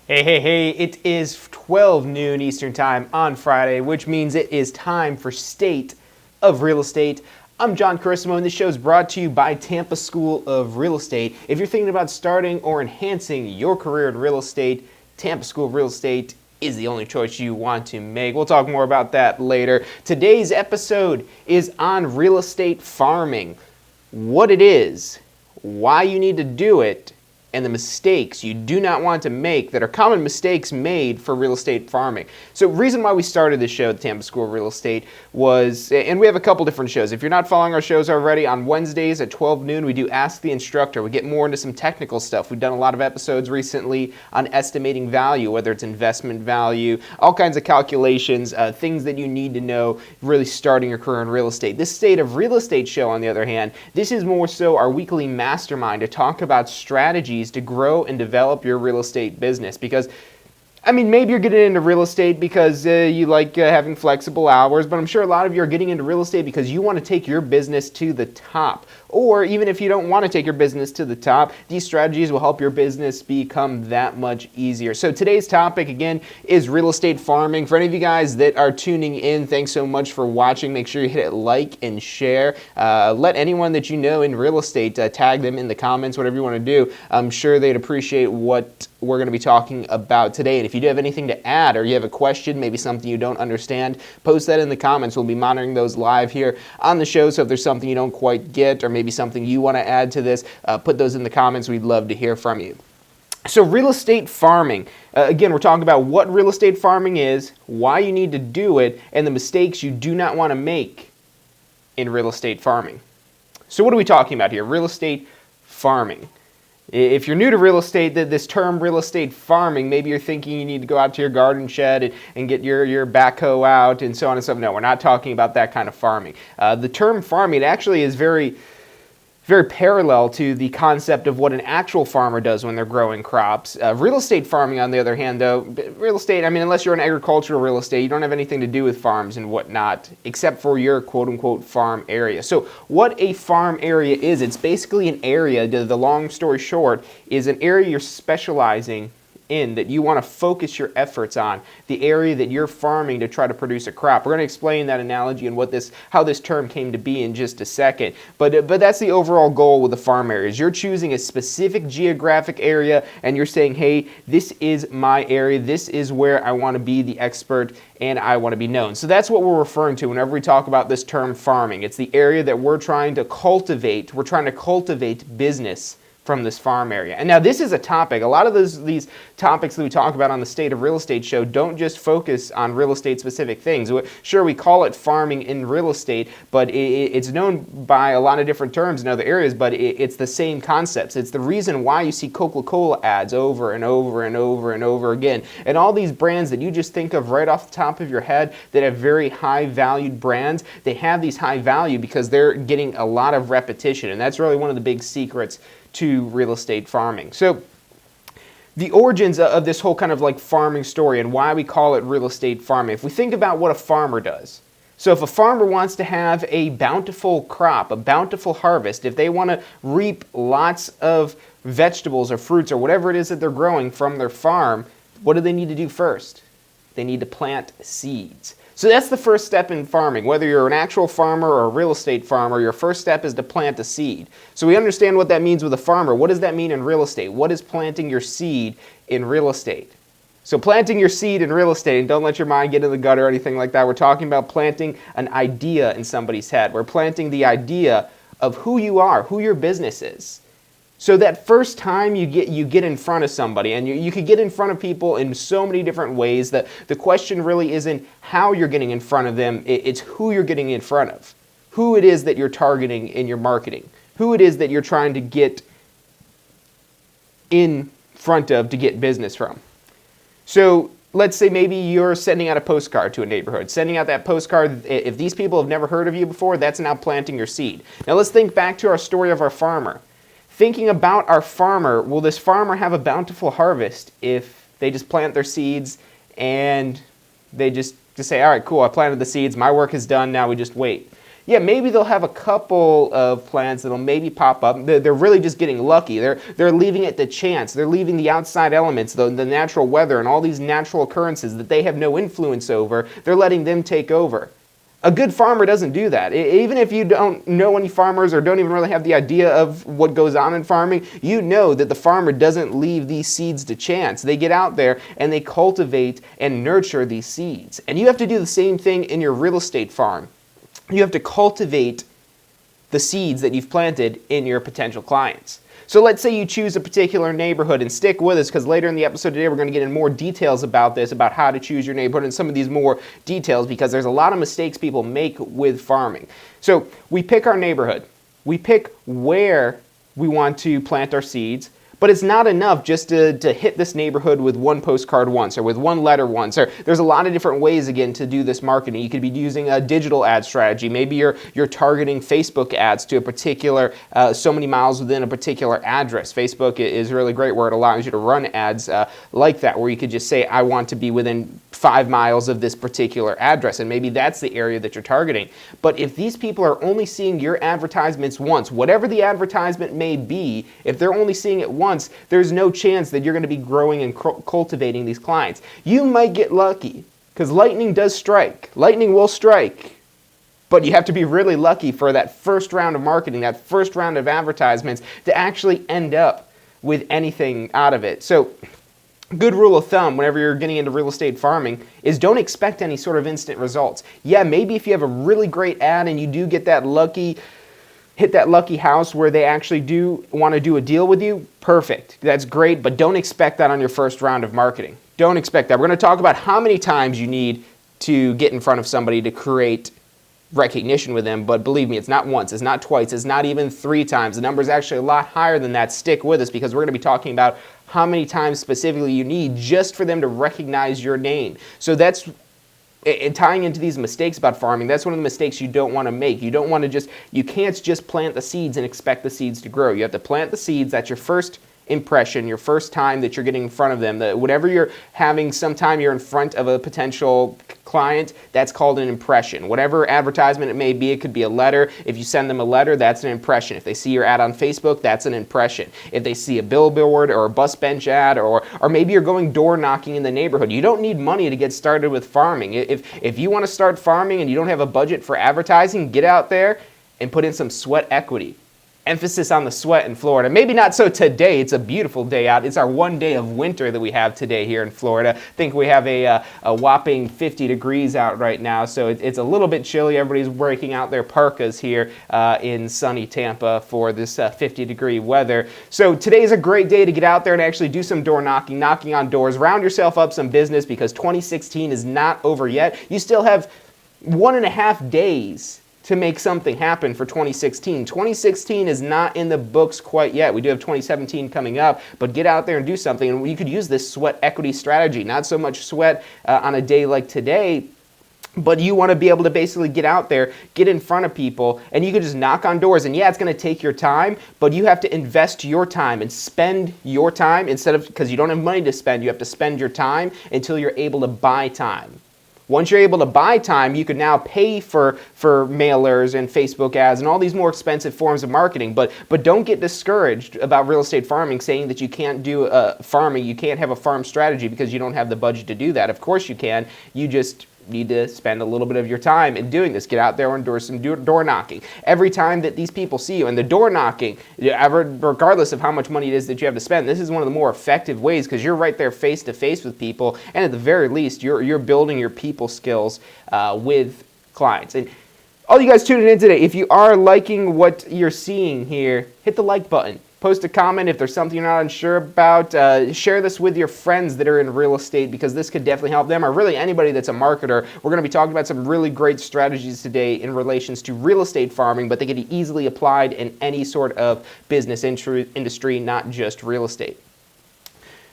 Hey, it is 12 noon Eastern Time on Friday, which means it is time for State of Real Estate. I'm John Carissimo, and this show is brought to you by Tampa School of Real Estate. If you're thinking about starting or enhancing your career in real estate, Tampa School of Real Estate is the only choice you want to make. We'll talk more about that later. Today's episode is on real estate farming, what it is, why you need to do it, and the mistakes you do not want to make that are common mistakes made for real estate farming. So the reason why we started this show at the Tampa School of Real Estate was, and we have a couple different shows. If you're not following our shows already, on Wednesdays at 12 noon, we do Ask the Instructor. We get more into some technical stuff. We've done a lot of episodes recently on estimating value, whether it's investment value, all kinds of calculations, things that you need to know really starting your career in real estate. This State of Real Estate show, on the other hand, this is more so our weekly mastermind to talk about strategies to grow and develop your real estate business. Because maybe you're getting into real estate because you like having flexible hours, but I'm sure a lot of you are getting into real estate because you want to take your business to the top. Or even if you don't want to take your business to the top, these strategies will help your business become that much easier. So today's topic, again, is real estate farming. For any of you guys that are tuning in, thanks so much for watching. Make sure you hit like and share. Let anyone that you know in real estate tag them in the comments, whatever you want to do. I'm sure they'd appreciate what we're going to be talking about today. And if you do have anything to add, or you have a question, maybe something you don't understand, post that in the comments. We'll be monitoring those live here on the show. So if there's something you don't quite get, or maybe something you want to add to this, put those in the comments. We'd love to hear from you. So real estate farming, again, we're talking about what real estate farming is, why you need to do it, and the mistakes you do not want to make in real estate farming. So what are we talking about here? Real estate farming. If you're new to real estate, this term real estate farming, maybe you're thinking you need to go out to your garden shed and get your backhoe out and so on and so forth. No, we're not talking about that kind of farming. The term farming, it actually is very parallel to the concept of what an actual farmer does when they're growing crops. Real estate farming, on the other hand, though, real estate, unless you're in agricultural real estate, you don't have anything to do with farms and whatnot, except for your quote-unquote farm area. So what a farm area is, it's basically an area, the long story short, is an area you're specializing in, that you want to focus your efforts on, the area that you're farming to try to produce a crop. We're going to explain that analogy and how this term came to be in just a second. But that's the overall goal with the farm areas. You're choosing a specific geographic area and you're saying, hey, this is my area, this is where I want to be the expert and I want to be known. So that's what we're referring to whenever we talk about this term farming. It's the area that we're trying to cultivate. We're trying to cultivate business from this farm area. And now this is a topic. A lot of these topics that we talk about on the State of Real Estate show don't just focus on real estate specific things. Sure, we call it farming in real estate, but it's known by a lot of different terms in other areas, but it's the same concepts. It's the reason why you see Coca-Cola ads over and over and over and over again. And all these brands that you just think of right off the top of your head that have very high valued brands, they have these high value because they're getting a lot of repetition. And that's really one of the big secrets to real estate farming. So the origins of this whole kind of like farming story and why we call it real estate farming. If we think about what a farmer does. So if a farmer wants to have a bountiful crop, a bountiful harvest, if they want to reap lots of vegetables or fruits or whatever it is that they're growing from their farm, what do they need to do first? They need to plant seeds. So that's the first step in farming. Whether you're an actual farmer or a real estate farmer, your first step is to plant a seed. So we understand what that means with a farmer. What does that mean in real estate? What is planting your seed in real estate? So planting your seed in real estate, and don't let your mind get in the gutter or anything like that. We're talking about planting an idea in somebody's head. We're planting the idea of who you are, who your business is. So that first time you get in front of somebody, and you could get in front of people in so many different ways, that the question really isn't how you're getting in front of them, it's who you're getting in front of. Who it is that you're targeting in your marketing. Who it is that you're trying to get in front of to get business from. So let's say maybe you're sending out a postcard to a neighborhood. Sending out that postcard, if these people have never heard of you before, that's now planting your seed. Now let's think back to our story of our farmer. thinking about our farmer, will this farmer have a bountiful harvest if they just plant their seeds and they just say, all right, cool, I planted the seeds, my work is done, now we just wait? Yeah, maybe they'll have a couple of plants that'll maybe pop up. They're really just getting lucky. They're leaving it to chance. They're leaving the outside elements, the natural weather and all these natural occurrences that they have no influence over. They're letting them take over. A good farmer doesn't do that. Even if you don't know any farmers or don't even really have the idea of what goes on in farming, you know that the farmer doesn't leave these seeds to chance. They get out there and they cultivate and nurture these seeds. And you have to do the same thing in your real estate farm. You have to cultivate the seeds that you've planted in your potential clients. So let's say you choose a particular neighborhood, and stick with us because later in the episode today we're going to get in more details about this, about how to choose your neighborhood and some of these more details, because there's a lot of mistakes people make with farming. So we pick our neighborhood. We pick where we want to plant our seeds. But it's not enough just to hit this neighborhood with one postcard once or with one letter once. Or there's a lot of different ways, again, to do this marketing. You could be using a digital ad strategy. Maybe you're targeting Facebook ads to a particular, so many miles within a particular address. Facebook is really great where it allows you to run ads like that, where you could just say, I want to be within 5 miles of this particular address. And maybe that's the area that you're targeting. But if these people are only seeing your advertisements once, whatever the advertisement may be, if they're only seeing it once, there's no chance that you're going to be growing and cultivating these clients. You might get lucky because lightning does strike. Lightning will strike. But you have to be really lucky for that first round of marketing, that first round of advertisements to actually end up with anything out of it. So, good rule of thumb whenever you're getting into real estate farming is don't expect any sort of instant results. Yeah, maybe if you have a really great ad and you do get that lucky hit that lucky house where they actually do want to do a deal with you, perfect. That's great, but don't expect that on your first round of marketing. Don't expect that. We're going to talk about how many times you need to get in front of somebody to create recognition with them, but believe me, it's not once, it's not twice, it's not even 3 times. The number is actually a lot higher than that. Stick with us because we're going to be talking about how many times specifically you need just for them to recognize your name. So that's and tying into these mistakes about farming, that's one of the mistakes you don't want to make. You can't just plant the seeds and expect the seeds to grow. You have to plant the seeds. That's your first impression, your first time that you're getting in front of them. Whatever you're having, sometime you're in front of a potential client, that's called an impression. Whatever advertisement it may be, it could be a letter. If you send them a letter, that's an impression. If they see your ad on Facebook, that's an impression. If they see a billboard or a bus bench ad, or maybe you're going door knocking in the neighborhood, you don't need money to get started with farming. If you want to start farming and you don't have a budget for advertising, get out there and put in some sweat equity. Emphasis on the sweat in Florida. Maybe not so today. It's a beautiful day out. It's our one day of winter that we have today here in Florida. I think we have a whopping 50 degrees out right now, so it's a little bit chilly. Everybody's breaking out their parkas here in sunny Tampa for this 50-degree weather. So today's a great day to get out there and actually do some door knocking on doors. Round yourself up some business because 2016 is not over yet. You still have 1.5 days to make something happen for 2016. 2016 is not in the books quite yet. We do have 2017 coming up, but get out there and do something. And you could use this sweat equity strategy. Not so much sweat on a day like today, but you want to be able to basically get out there, get in front of people, and you can just knock on doors. And yeah, it's going to take your time, but you have to invest your time and spend your time instead of, because you don't have money to spend, you have to spend your time until you're able to buy time. Once you're able to buy time, you can now pay for mailers and Facebook ads and all these more expensive forms of marketing. But don't get discouraged about real estate farming, saying that you can't do farming, you can't have a farm strategy because you don't have the budget to do that. Of course you can. You just need to spend a little bit of your time in doing this. Get out there and do some door knocking. Every time that these people see you, and the door knocking, regardless of how much money it is that you have to spend, this is one of the more effective ways because you're right there face to face with people, and at the very least, you're building your people skills with clients. And all you guys tuning in today, if you are liking what you're seeing here, hit the like button. Post a comment if there's something you're not unsure about. Share this with your friends that are in real estate because this could definitely help them, or really anybody that's a marketer. We're going to be talking about some really great strategies today in relations to real estate farming, but they can be easily applied in any sort of business industry, not just real estate.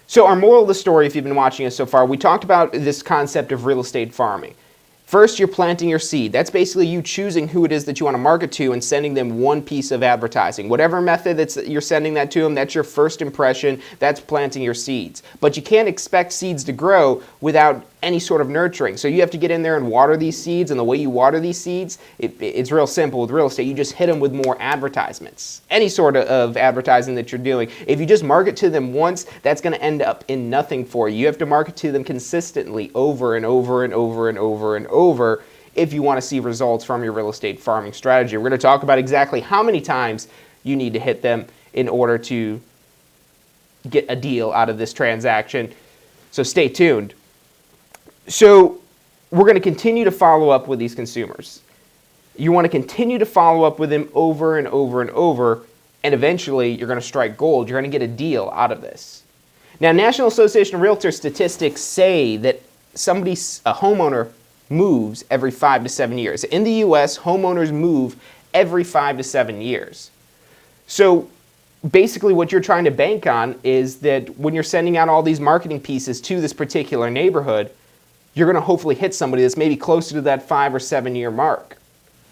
So our moral of the story, if you've been watching us so far, we talked about this concept of real estate farming. First, you're planting your seed. That's basically you choosing who it is that you want to market to and sending them one piece of advertising. Whatever method you're sending that to them, that's your first impression. That's planting your seeds. But you can't expect seeds to grow without any sort of nurturing. So you have to get in there and water these seeds, and the way you water these seeds, it's real simple with real estate. You just hit them with more advertisements. Any sort of advertising that you're doing. If you just market to them once, that's going to end up in nothing for you. You have to market to them consistently over and over and over and over and over if you want to see results from your real estate farming strategy. We're going to talk about exactly how many times you need to hit them in order to get a deal out of this transaction. So stay tuned. So we're going to continue to follow up with these consumers. You want to continue to follow up with them over and over and over, and eventually you're going to strike gold. You're going to get a deal out of this. Now, National Association of Realtors statistics say that a homeowner moves every 5 to 7 years. In the U.S., homeowners move every 5 to 7 years. So basically what you're trying to bank on is that when you're sending out all these marketing pieces to this particular neighborhood, you're going to hopefully hit somebody that's maybe closer to that 5 or 7 year mark,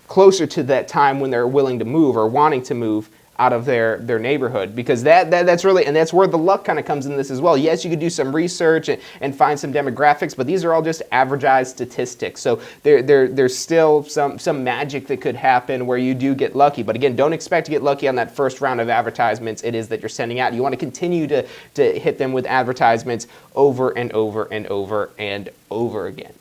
closer to that time when they're willing to move or wanting to move out of their neighborhood, because that's really, and that's where the luck kind of comes in this as well. Yes, you could do some research and find some demographics, but these are all just averagized statistics. So there's still some magic that could happen where you do get lucky. But again, don't expect to get lucky on that first round of advertisements it is that you're sending out. You want to continue to hit them with advertisements over and over and over and over again.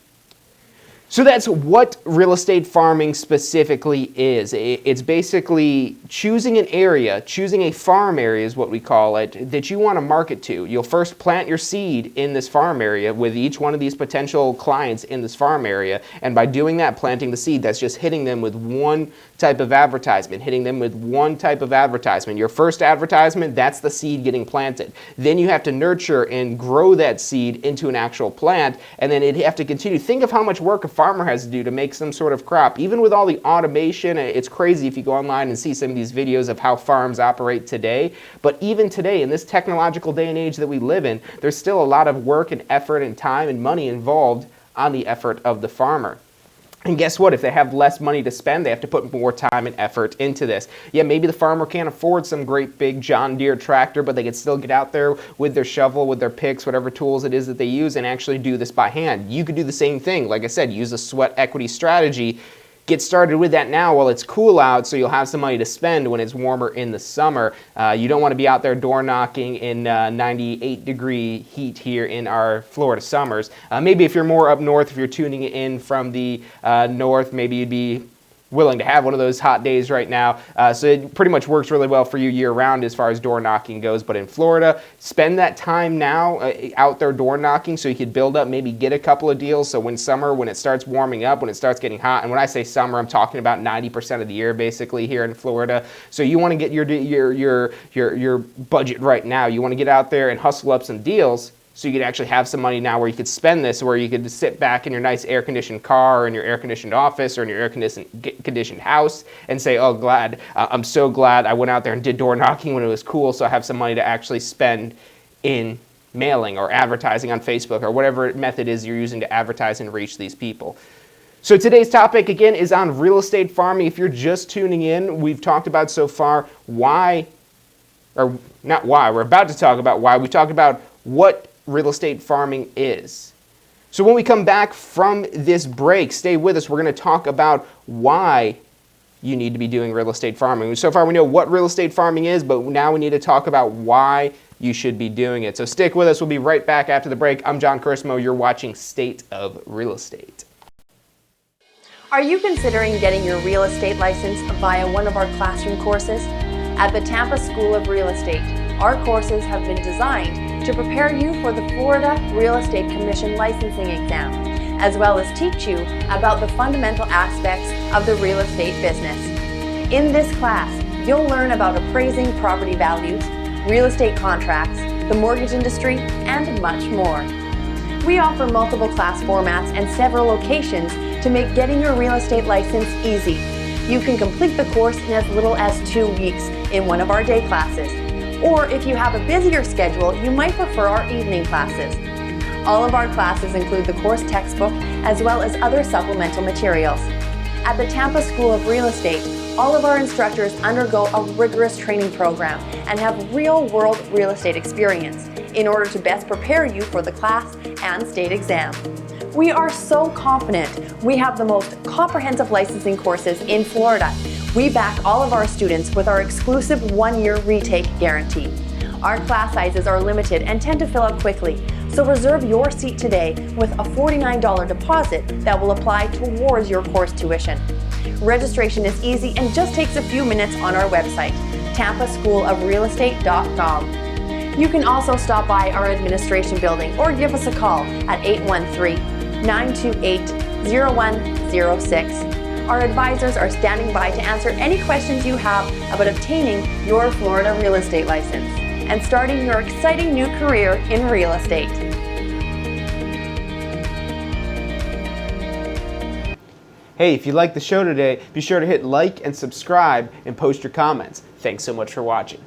So that's what real estate farming specifically is. It's basically choosing an area, choosing a farm area is what we call it, that you want to market to. You'll first plant your seed in this farm area with each one of these potential clients in this farm area. And by doing that, planting the seed, that's just hitting them with one type of advertisement, hitting them with one type of advertisement. Your first advertisement, that's the seed getting planted. Then you have to nurture and grow that seed into an actual plant, and then you have to continue. Think of how much work a farmer has to do to make some sort of crop. Even with all the automation, it's crazy if you go online and see some of these videos of how farms operate today. But even today, in this technological day and age that we live in, there's still a lot of work and effort and time and money involved on the effort of the farmer. And guess what? If they have less money to spend, they have to put more time and effort into this. Yeah, maybe the farmer can't afford some great big John Deere tractor, but they can still get out there with their shovel, with their picks, whatever tools it is that they use, and actually do this by hand. You could do the same thing. Like I said, use a sweat equity strategy. Get started with that now while it's cool out, so you'll have some money to spend when it's warmer in the summer. You don't want to be out there door knocking in 98-degree heat here in our Florida summers. Maybe if you're more up north, if you're tuning in from the north, maybe you'd be willing to have one of those hot days right now. So it pretty much works really well for you year-round as far as door knocking goes. But in Florida, spend that time now out there door knocking so you could build up, maybe get a couple of deals. So when it starts warming up, when it starts getting hot, and when I say summer, I'm talking about 90% of the year basically here in Florida. So you want to get your budget right now. You want to get out there and hustle up some deals, so you could actually have some money now where you could spend this, where you could sit back in your nice air-conditioned car or in your air-conditioned office or in your air-conditioned house and say, oh, I'm so glad I went out there and did door knocking when it was cool, so I have some money to actually spend in mailing or advertising on Facebook or whatever method is you're using to advertise and reach these people. So today's topic, again, is on real estate farming. If you're just tuning in, we've talked about so far we're about to talk about why. We talked about what real estate farming is. So when we come back from this break, stay with us. We're going to talk about why you need to be doing real estate farming. So far we know what real estate farming is, but now we need to talk about why you should be doing it. So stick with us. We'll be right back after the break. I'm John Cursmo. You're watching State of Real Estate. Are you considering getting your real estate license via one of our classroom courses? At the Tampa School of Real Estate, our courses have been designed to prepare you for the Florida Real Estate Commission licensing exam, as well as teach you about the fundamental aspects of the real estate business. In this class, you'll learn about appraising property values, real estate contracts, the mortgage industry, and much more. We offer multiple class formats and several locations to make getting your real estate license easy. You can complete the course in as little as 2 weeks in one of our day classes. Or if you have a busier schedule, you might prefer our evening classes. All of our classes include the course textbook as well as other supplemental materials. At the Tampa School of Real Estate, all of our instructors undergo a rigorous training program and have real-world real estate experience in order to best prepare you for the class and state exam. We are so confident we have the most comprehensive licensing courses in Florida. We back all of our students with our exclusive 1-year retake guarantee. Our class sizes are limited and tend to fill up quickly, so reserve your seat today with a $49 deposit that will apply towards your course tuition. Registration is easy and just takes a few minutes on our website, tampaschoolofrealestate.com. You can also stop by our administration building or give us a call at 813-928-0106. Our advisors are standing by to answer any questions you have about obtaining your Florida real estate license and starting your exciting new career in real estate. Hey, if you liked the show today, be sure to hit like and subscribe and post your comments. Thanks so much for watching.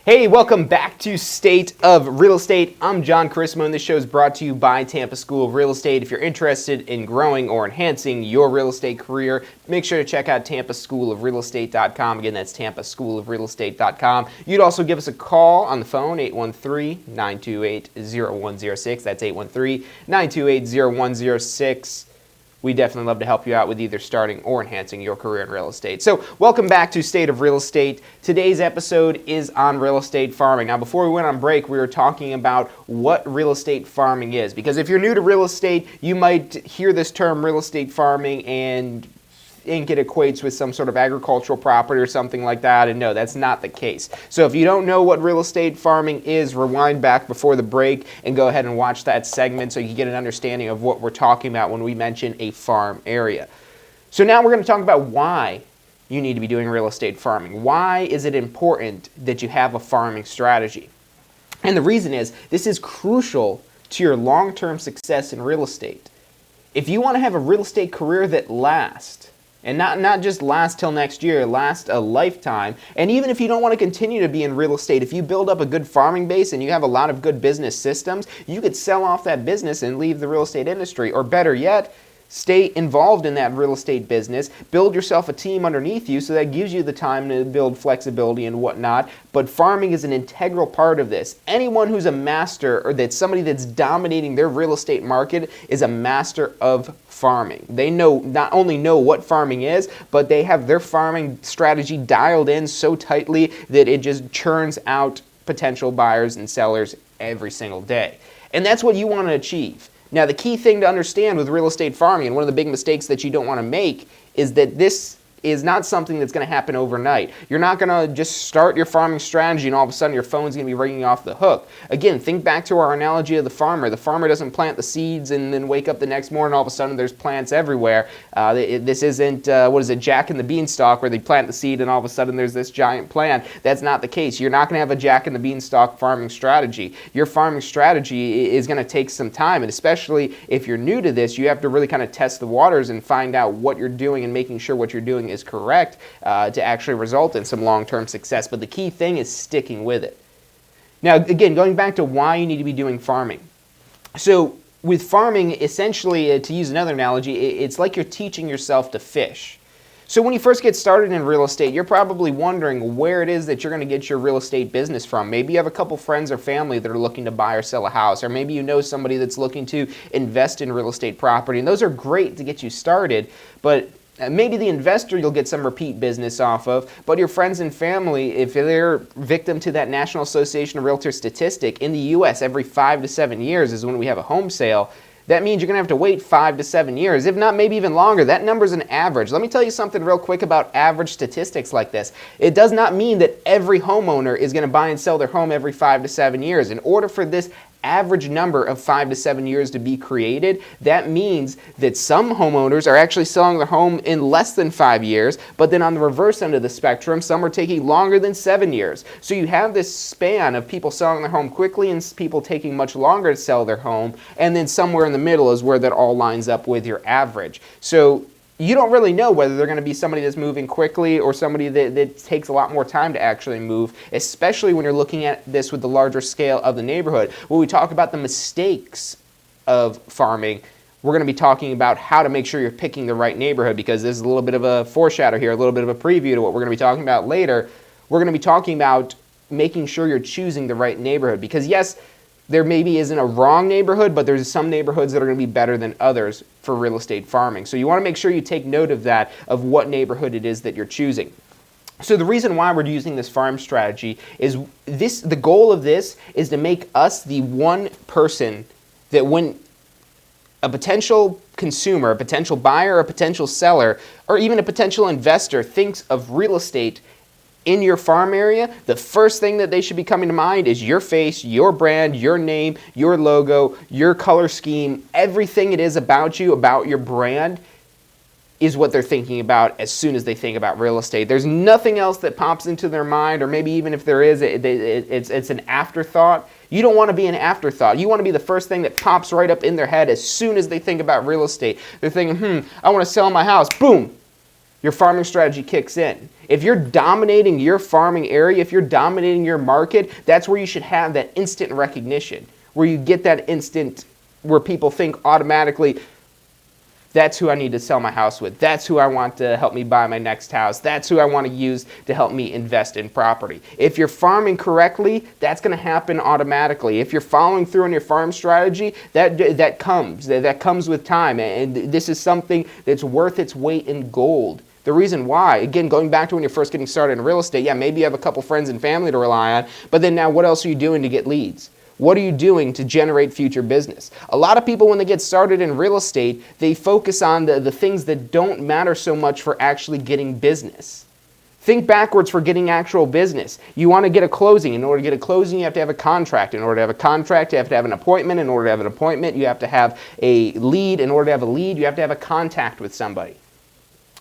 Hey, welcome back to State of Real Estate. I'm John Carissimo, and this show is brought to you by Tampa School of Real Estate. If you're interested in growing or enhancing your real estate career, make sure to check out tampaschoolofrealestate.com. Again, that's tampaschoolofrealestate.com. You'd also give us a call on the phone, 813-928-0106. That's 813-928-0106. We definitely love to help you out with either starting or enhancing your career in real estate. So welcome back to State of Real Estate. Today's episode is on real estate farming. Now, before we went on break, we were talking about what real estate farming is. Because if you're new to real estate, you might hear this term real estate farming and think it equates with some sort of agricultural property or something like that, and no, that's not the case. So if you don't know what real estate farming is, rewind back before the break and go ahead and watch that segment so you can get an understanding of what we're talking about when we mention a farm area. So now we're going to talk about why you need to be doing real estate farming. Why is it important that you have a farming strategy? And the reason is, this is crucial to your long-term success in real estate. If you want to have a real estate career that lasts, and not just last till next year, last a lifetime. And even if you don't want to continue to be in real estate, if you build up a good farming base and you have a lot of good business systems, you could sell off that business and leave the real estate industry. Or better yet, stay involved in that real estate business, build yourself a team underneath you so that gives you the time to build flexibility and whatnot. But farming is an integral part of this. Anyone who's a master or that's somebody that's dominating their real estate market is a master of farming. They not only know what farming is, but they have their farming strategy dialed in so tightly that it just churns out potential buyers and sellers every single day. And that's what you want to achieve. Now, the key thing to understand with real estate farming, and one of the big mistakes that you don't want to make, is that this is not something that's going to happen overnight. You're not going to just start your farming strategy and all of a sudden your phone's going to be ringing off the hook. Again, think back to our analogy of the farmer. The farmer doesn't plant the seeds and then wake up the next morning and all of a sudden there's plants everywhere. This isn't, Jack and the Beanstalk, where they plant the seed and all of a sudden there's this giant plant. That's not the case. You're not going to have a Jack and the Beanstalk farming strategy. Your farming strategy is going to take some time, and especially if you're new to this, you have to really kind of test the waters and find out what you're doing and making sure what you're doing is correct to actually result in some long-term success. But the key thing is sticking with it. Now, again, going back to why you need to be doing farming. So with farming, essentially, to use another analogy, it's like you're teaching yourself to fish. So when you first get started in real estate, you're probably wondering where it is that you're going to get your real estate business from. Maybe you have a couple friends or family that are looking to buy or sell a house, or maybe you know somebody that's looking to invest in real estate property. And those are great to get you started, but maybe the investor you'll get some repeat business off of, but your friends and family, if they're victim to that National Association of Realtors statistic, in the U.S. every 5 to 7 years is when we have a home sale. That means you're going to have to wait 5 to 7 years, if not maybe even longer. That number's an average. Let me tell you something real quick about average statistics like this. It does not mean that every homeowner is going to buy and sell their home every 5 to 7 years. In order for this average number of 5 to 7 years to be created, that means that some homeowners are actually selling their home in less than 5 years, but then on the reverse end of the spectrum, some are taking longer than 7 years. So you have this span of people selling their home quickly and people taking much longer to sell their home, and then somewhere in the middle is where that all lines up with your average. So you don't really know whether they're going to be somebody that's moving quickly or somebody that takes a lot more time to actually move, especially when you're looking at this with the larger scale of the neighborhood. When we talk about the mistakes of farming, we're going to be talking about how to make sure you're picking the right neighborhood, because this is a little bit of a foreshadow here, a little bit of a preview to what we're going to be talking about later. We're going to be talking about making sure you're choosing the right neighborhood, because yes, there maybe isn't a wrong neighborhood, but there's some neighborhoods that are going to be better than others for real estate farming. So you want to make sure you take note of that, of what neighborhood it is that you're choosing. So the reason why we're using this farm strategy is the goal of this is to make us the one person that when a potential consumer, a potential buyer, a potential seller, or even a potential investor thinks of real estate in your farm area, the first thing that they should be coming to mind is your face, your brand, your name, your logo, your color scheme. Everything it is about you, about your brand, is what they're thinking about as soon as they think about real estate. There's nothing else that pops into their mind, or maybe even if there is, it's an afterthought. You don't want to be an afterthought. You want to be the first thing that pops right up in their head as soon as they think about real estate. They're thinking, I want to sell my house. Boom! Your farming strategy kicks in. If you're dominating your farming area, if you're dominating your market, that's where you should have that instant recognition, where you get that instant, where people think automatically, that's who I need to sell my house with. That's who I want to help me buy my next house. That's who I want to use to help me invest in property. If you're farming correctly, that's going to happen automatically. If you're following through on your farm strategy, that comes with time. And this is something that's worth its weight in gold. The reason why, again, going back to when you're first getting started in real estate, yeah, maybe you have a couple friends and family to rely on, but then now what else are you doing to get leads? What are you doing to generate future business? A lot of people, when they get started in real estate, they focus on the things that don't matter so much for actually getting business. Think backwards for getting actual business. You want to get a closing. In order to get a closing, you have to have a contract. In order to have a contract, you have to have an appointment. In order to have an appointment, you have to have a lead. In order to have a lead, you have to have a contact with somebody.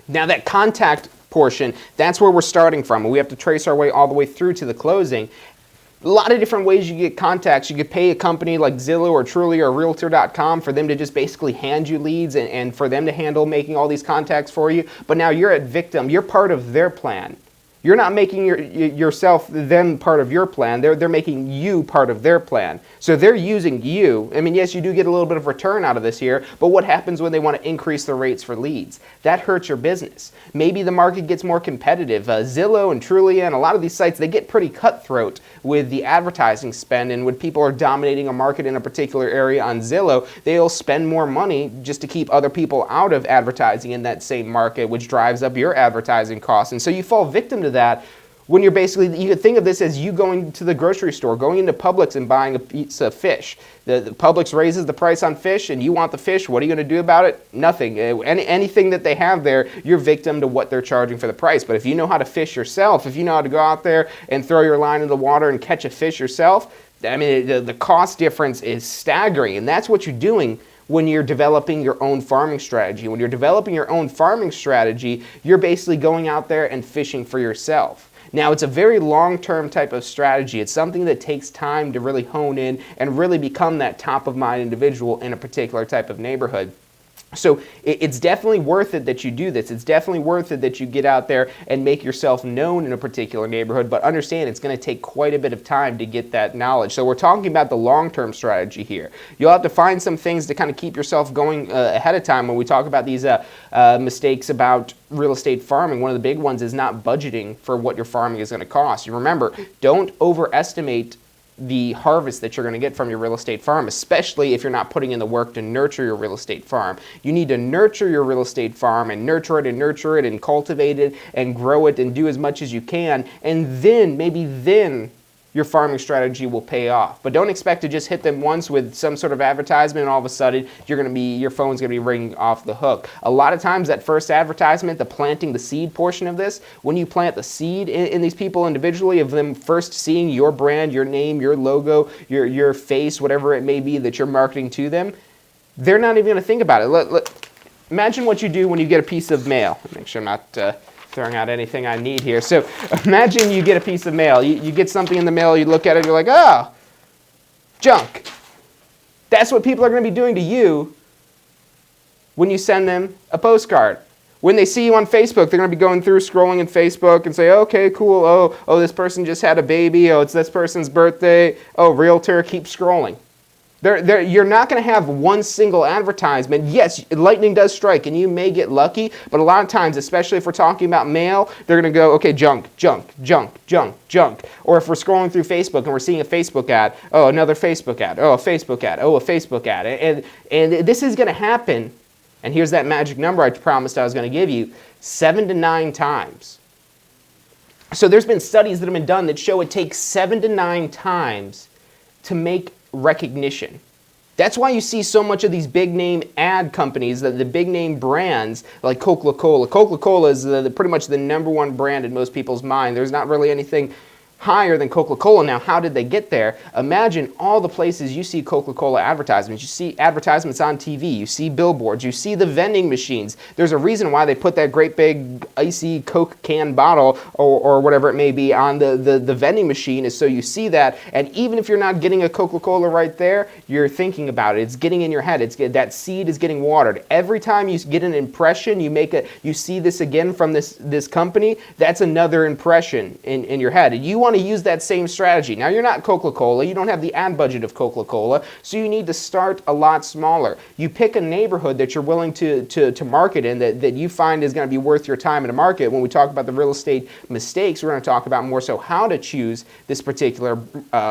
Now that contact portion, that's where we're starting from, and we have to trace our way all the way through to the closing. A lot of different ways you get contacts. You could pay a company like Zillow or Trulia or Realtor.com for them to just basically hand you leads and for them to handle making all these contacts for you. But now you're at victim. You're part of their plan. You're not making them part of your plan. They're making you part of their plan. So they're using you. I mean, yes, you do get a little bit of return out of this here, but what happens when they want to increase the rates for leads? That hurts your business. Maybe the market gets more competitive. Zillow and Trulia and a lot of these sites, they get pretty cutthroat with the advertising spend, and when people are dominating a market in a particular area on Zillow, they'll spend more money just to keep other people out of advertising in that same market, which drives up your advertising costs. And so you fall victim to that when you're basically, you could think of this as you going to the grocery store, going into Publix and buying a piece of fish. The Publix raises the price on fish and you want the fish. What are you going to do about it? Nothing. Anything that they have there, you're victim to what they're charging for the price. But if you know how to fish yourself, if you know how to go out there and throw your line in the water and catch a fish yourself, I mean, the cost difference is staggering. And that's what you're doing when you're developing your own farming strategy. When you're developing your own farming strategy, you're basically going out there and fishing for yourself. Now, it's a very long-term type of strategy. It's something that takes time to really hone in and really become that top-of-mind individual in a particular type of neighborhood. So it's definitely worth it that you do this. It's definitely worth it that you get out there and make yourself known in a particular neighborhood, but understand it's going to take quite a bit of time to get that knowledge. So we're talking about the long-term strategy here. You'll have to find some things to kind of keep yourself going ahead of time when we talk about these mistakes about real estate farming. One of the big ones is not budgeting for what your farming is going to cost. You remember, don't overestimate the harvest that you're going to get from your real estate farm, especially if you're not putting in the work to nurture your real estate farm. You need to nurture your real estate farm and nurture it and cultivate it and grow it and do as much as you can, and then, maybe then, your farming strategy will pay off. But don't expect to just hit them once with some sort of advertisement and all of a sudden your phone's going to be ringing off the hook. A lot of times that first advertisement, the planting the seed portion of this, when you plant the seed in these people individually, of them first seeing your brand, your name, your logo, your face, whatever it may be that you're marketing to them, they're not even going to think about it. Imagine what you do when you get a piece of mail. Make sure I'm not throwing out anything I need here. So imagine you get a piece of mail. You get something in the mail, you look at it, you're like, oh, junk. That's what people are going to be doing to you when you send them a postcard. When they see you on Facebook, they're going to be going through scrolling in Facebook and say, okay, cool. Oh, this person just had a baby. Oh, it's this person's birthday. Oh, realtor, keep scrolling. You're not going to have one single advertisement. Yes, lightning does strike, and you may get lucky, but a lot of times, especially if we're talking about mail, they're going to go, okay, junk, junk, junk, junk, junk. Or if we're scrolling through Facebook and we're seeing a Facebook ad, oh, another Facebook ad, oh, a Facebook ad, oh, a Facebook ad. And this is going to happen, and here's that magic number I promised I was going to give you, 7 to 9 times. So there's been studies that have been done that show it takes 7 to 9 times to make recognition. That's why you see so much of these big name ad companies, the big name brands like Coca-Cola. Coca-Cola is pretty much the number one brand in most people's mind. There's not really anything higher than Coca-Cola. Now, how did they get there? Imagine all the places you see Coca-Cola advertisements. You see advertisements on TV. You see billboards. You see the vending machines. There's a reason why they put that great big icy Coke can bottle or whatever it may be on the vending machine is so you see that. And even if you're not getting a Coca-Cola right there, you're thinking about it. It's getting in your head. That seed is getting watered. Every time you get an impression, you see this again from this company, that's another impression in your head. And you want to use that same strategy. Now, you're not Coca-Cola. You don't have the ad budget of Coca-Cola, so you need to start a lot smaller. You pick a neighborhood that you're willing to market in that you find is going to be worth your time in a market. When we talk about the real estate mistakes, we're going to talk about more so how to choose this particular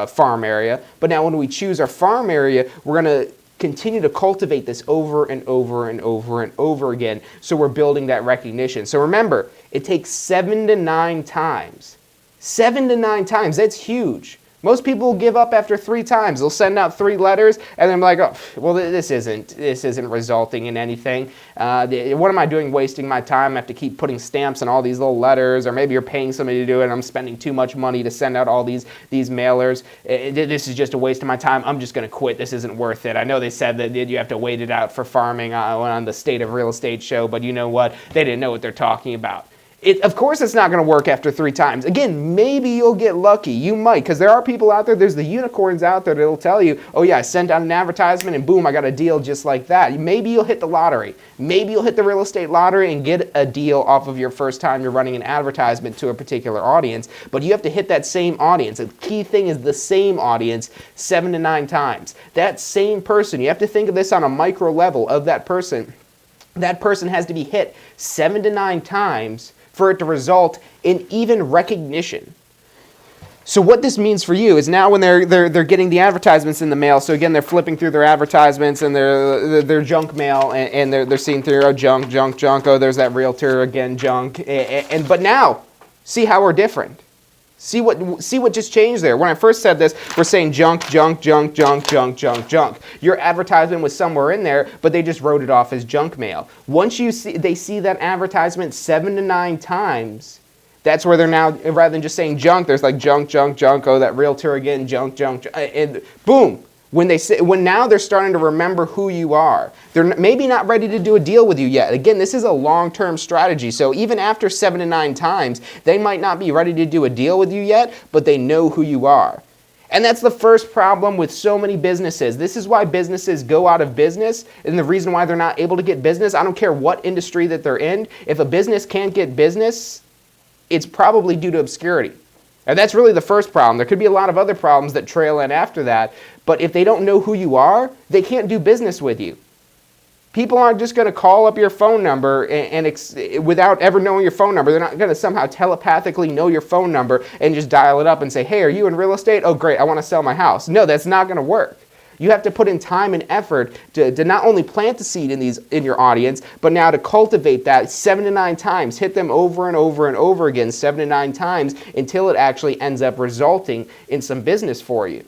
farm area. But now when we choose our farm area, we're going to continue to cultivate this over and over and over and over again, so we're building that recognition. So remember, it takes 7 to 9 times. 7 to 9 times, that's huge. Most people will give up after 3 times. They'll send out 3 letters and then like, oh, well, this isn't resulting in anything. What am I doing wasting my time? I have to keep putting stamps on all these little letters, or maybe you're paying somebody to do it and I'm spending too much money to send out all these mailers. This is just a waste of my time. I'm just going to quit. This isn't worth it. I know they said that you have to wait it out for farming on the State of Real Estate show, but you know what? They didn't know what they're talking about. Of course it's not going to work after 3 times. Again, maybe you'll get lucky. You might, because there are people out there, there's the unicorns out there that'll tell you, oh yeah, I sent out an advertisement and boom, I got a deal just like that. Maybe you'll hit the lottery. Maybe you'll hit the real estate lottery and get a deal off of your first time you're running an advertisement to a particular audience, but you have to hit that same audience. The key thing is the same audience 7 to 9 times. That same person, you have to think of this on a micro level of that person. That person has to be hit 7 to 9 times for it to result in even recognition. So what this means for you is now when they're getting the advertisements in the mail, so again, they're flipping through their advertisements and their junk mail, and they're seeing through, oh, junk, junk, junk, oh, there's that realtor, again, junk. But now, see how we're different. See what just changed there. When I first said this, we're saying junk, junk, junk, junk, junk, junk, junk. Your advertisement was somewhere in there, but they just wrote it off as junk mail. Once they see that advertisement 7 to 9 times, that's where they're now, rather than just saying junk, there's like junk, junk, junk, oh, that realtor again, junk, junk, and boom. When now they're starting to remember who you are. They're maybe not ready to do a deal with you yet. Again, this is a long-term strategy. So even after 7 to 9 times, they might not be ready to do a deal with you yet, but they know who you are. And that's the first problem with so many businesses. This is why businesses go out of business, and the reason why they're not able to get business. I don't care what industry that they're in. If a business can't get business, it's probably due to obscurity. And that's really the first problem. There could be a lot of other problems that trail in after that, but if they don't know who you are, they can't do business with you. People aren't just going to call up your phone number and without ever knowing your phone number. They're not going to somehow telepathically know your phone number and just dial it up and say, hey, are you in real estate? Oh, great, I want to sell my house. No, that's not going to work. You have to put in time and effort to not only plant the seed in your audience, but now to cultivate that 7 to 9 times. Hit them over and over and over again 7 to 9 times until it actually ends up resulting in some business for you.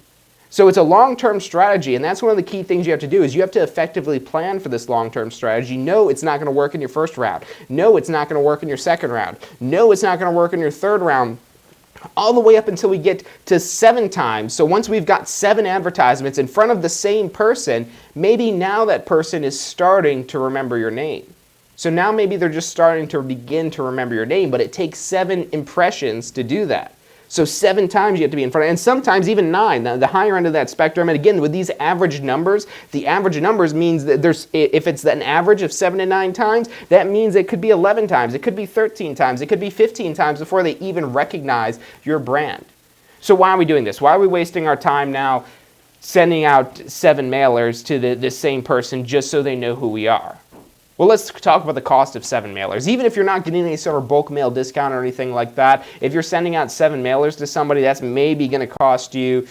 So it's a long-term strategy, and that's one of the key things you have to do is you have to effectively plan for this long-term strategy. No, it's not going to work in your first round. No, it's not going to work in your second round. No, it's not going to work in your third round. All the way up until we get to 7 times. So once we've got 7 advertisements in front of the same person, maybe now that person is starting to remember your name. So now maybe they're just starting to begin to remember your name, but it takes 7 impressions to do that. So 7 times you have to be in front, and sometimes even 9, the higher end of that spectrum. And again, with these average numbers, the average numbers means that if it's an average of 7 to 9 times, that means it could be 11 times, it could be 13 times, it could be 15 times before they even recognize your brand. So why are we doing this? Why are we wasting our time now sending out 7 mailers to the same person just so they know who we are? Well, let's talk about the cost of 7 mailers. Even if you're not getting any sort of bulk mail discount or anything like that, if you're sending out 7 mailers to somebody, that's maybe going to cost you,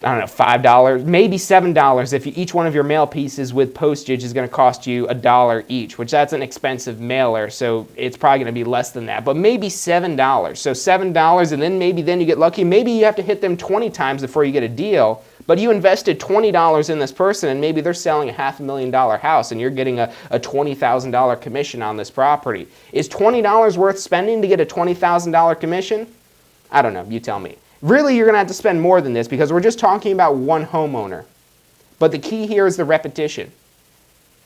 I don't know, $5, maybe $7 if each one of your mail pieces with postage is going to cost you $1 each, which that's an expensive mailer, so it's probably going to be less than that, but maybe $7. So $7, and then maybe you get lucky. Maybe you have to hit them 20 times before you get a deal, but you invested $20 in this person, and maybe they're selling a $500,000 house, and you're getting a $20,000 commission on this property. Is $20 worth spending to get a $20,000 commission? I don't know. You tell me. Really, you're going to have to spend more than this because we're just talking about one homeowner. But the key here is the repetition.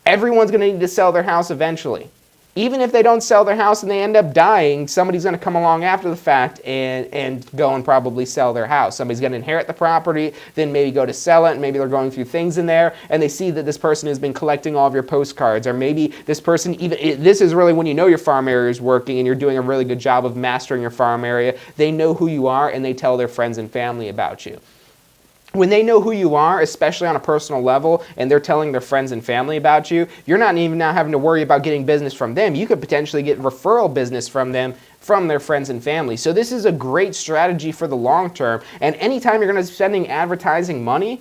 Everyone's going to need to sell their house eventually. Even if they don't sell their house and they end up dying, somebody's going to come along after the fact and go and probably sell their house. Somebody's going to inherit the property, then maybe go to sell it, and maybe they're going through things in there, and they see that this person has been collecting all of your postcards, or maybe this person this is really when you know your farm area is working and you're doing a really good job of mastering your farm area. They know who you are, and they tell their friends and family about you. When they know who you are, especially on a personal level, and they're telling their friends and family about you, you're not even now having to worry about getting business from them. You could potentially get referral business from them, from their friends and family. So this is a great strategy for the long term. And anytime you're going to be spending advertising money,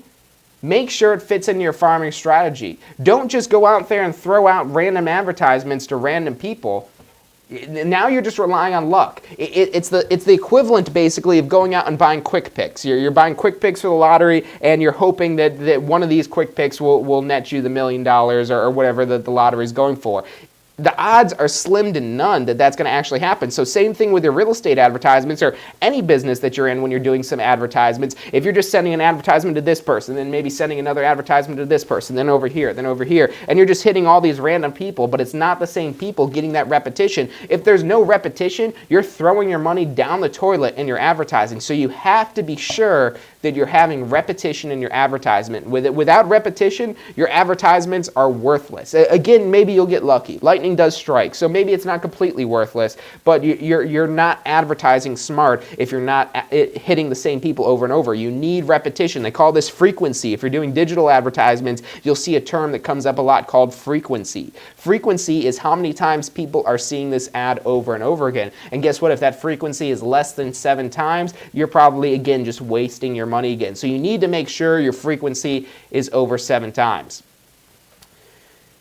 make sure it fits into your farming strategy. Don't just go out there and throw out random advertisements to random people. Now you're just relying on luck. It's the equivalent basically of going out and buying quick picks. You're buying quick picks for the lottery, and you're hoping that one of these quick picks will net you the $1 million or whatever the lottery is going for. The odds are slim to none that that's going to actually happen. So same thing with your real estate advertisements or any business that you're in when you're doing some advertisements. If you're just sending an advertisement to this person, then maybe sending another advertisement to this person, then over here, and you're just hitting all these random people, but it's not the same people getting that repetition. If there's no repetition, you're throwing your money down the toilet in your advertising. So you have to be sure that you're having repetition in your advertisement. Without repetition, your advertisements are worthless. Again, maybe you'll get lucky. Lightning does strike, so maybe it's not completely worthless, but you're not advertising smart if you're not hitting the same people over and over. You need repetition. They call this frequency. If you're doing digital advertisements, you'll see a term that comes up a lot called frequency. Frequency is how many times people are seeing this ad over and over again. And guess what? If that frequency is less than 7 times, you're probably, again, just wasting your money again. So you need to make sure your frequency is over 7 times.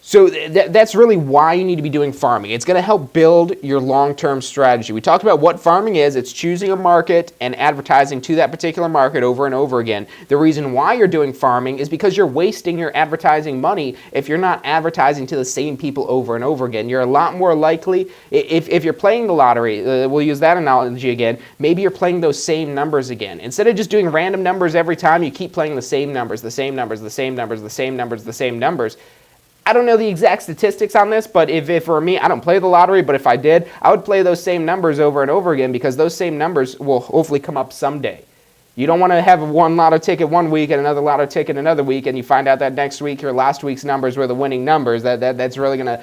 So that's really why you need to be doing farming. It's going to help build your long-term strategy. We talked about what farming is. It's choosing a market and advertising to that particular market over and over again. The reason why you're doing farming is because you're wasting your advertising money if you're not advertising to the same people over and over again. You're a lot more likely, if you're playing the lottery, we'll use that analogy again, maybe you're playing those same numbers again. Instead of just doing random numbers every time, you keep playing the same numbers, the same numbers, the same numbers, the same numbers, the same numbers. I don't know the exact statistics on this, but if for me, I don't play the lottery, but if I did, I would play those same numbers over and over again because those same numbers will hopefully come up someday. You don't want to have one lotto ticket one week and another lotto ticket another week, and you find out that next week your last week's numbers were the winning numbers. That's really gonna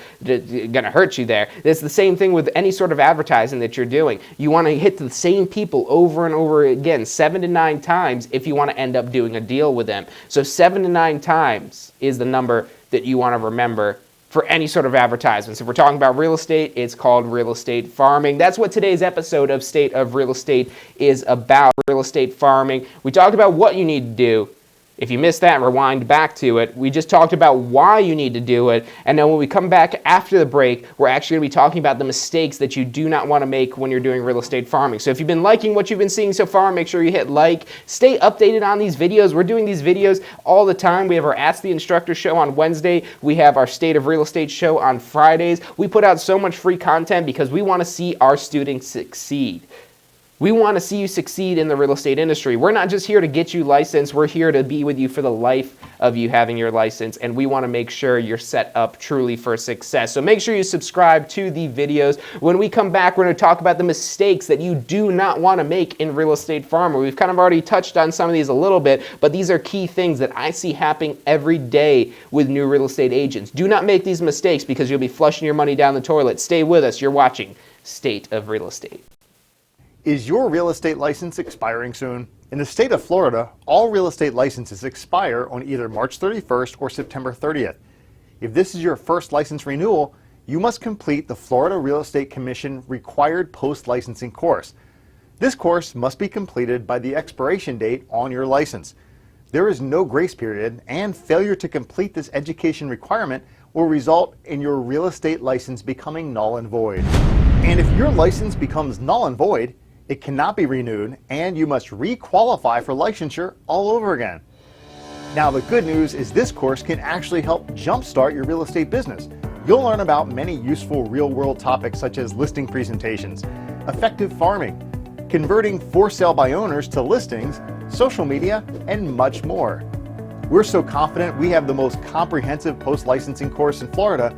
hurt you there. It's the same thing with any sort of advertising that you're doing. You want to hit the same people over and over again, 7 to 9 times if you want to end up doing a deal with them. So 7 to 9 times is the number that you want to remember for any sort of advertisements. If we're talking about real estate, it's called real estate farming. That's what today's episode of State of Real Estate is about, real estate farming. We talked about what you need to do. If you missed that, rewind back to it. We just talked about why you need to do it. And then when we come back after the break, we're actually going to be talking about the mistakes that you do not want to make when you're doing real estate farming. So if you've been liking what you've been seeing so far, make sure you hit like. Stay updated on these videos. We're doing these videos all the time. We have our Ask the Instructor show on Wednesday. We have our State of Real Estate show on Fridays. We put out so much free content because we want to see our students succeed. We want to see you succeed in the real estate industry. We're not just here to get you licensed. We're here to be with you for the life of you having your license, and we want to make sure you're set up truly for success. So make sure you subscribe to the videos. When we come back, we're going to talk about the mistakes that you do not want to make in real estate farming. We've kind of already touched on some of these a little bit, but these are key things that I see happening every day with new real estate agents. Do not make these mistakes because you'll be flushing your money down the toilet. Stay with us. You're watching State of Real Estate. Is your real estate license expiring soon? In the state of Florida, all real estate licenses expire on either March 31st or September 30th. If this is your first license renewal, you must complete the Florida Real Estate Commission required post-licensing course. This course must be completed by the expiration date on your license. There is no grace period, and failure to complete this education requirement will result in your real estate license becoming null and void. And if your license becomes null and void, it cannot be renewed, and you must re-qualify for licensure all over again. Now, the good news is this course can actually help jumpstart your real estate business. You'll learn about many useful real-world topics such as listing presentations, effective farming, converting for sale by owners to listings, social media, and much more. We're so confident we have the most comprehensive post-licensing course in Florida.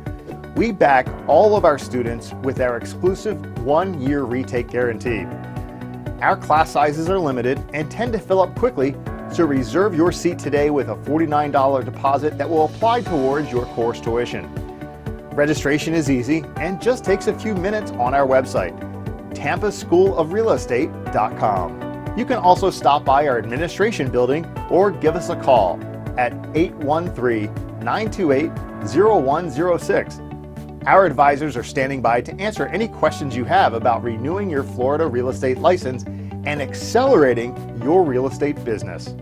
We back all of our students with our exclusive 1-year retake guarantee. Our class sizes are limited and tend to fill up quickly, so reserve your seat today with a $49 deposit that will apply towards your course tuition. Registration is easy and just takes a few minutes on our website, tampaschoolofrealestate.com. You can also stop by our administration building or give us a call at 813-928-0106. Our advisors are standing by to answer any questions you have about renewing your Florida real estate license and accelerating your real estate business.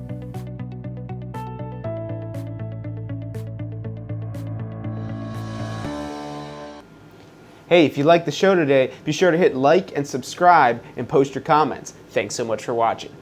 Hey, if you like the show today, be sure to hit like and subscribe and post your comments. Thanks so much for watching.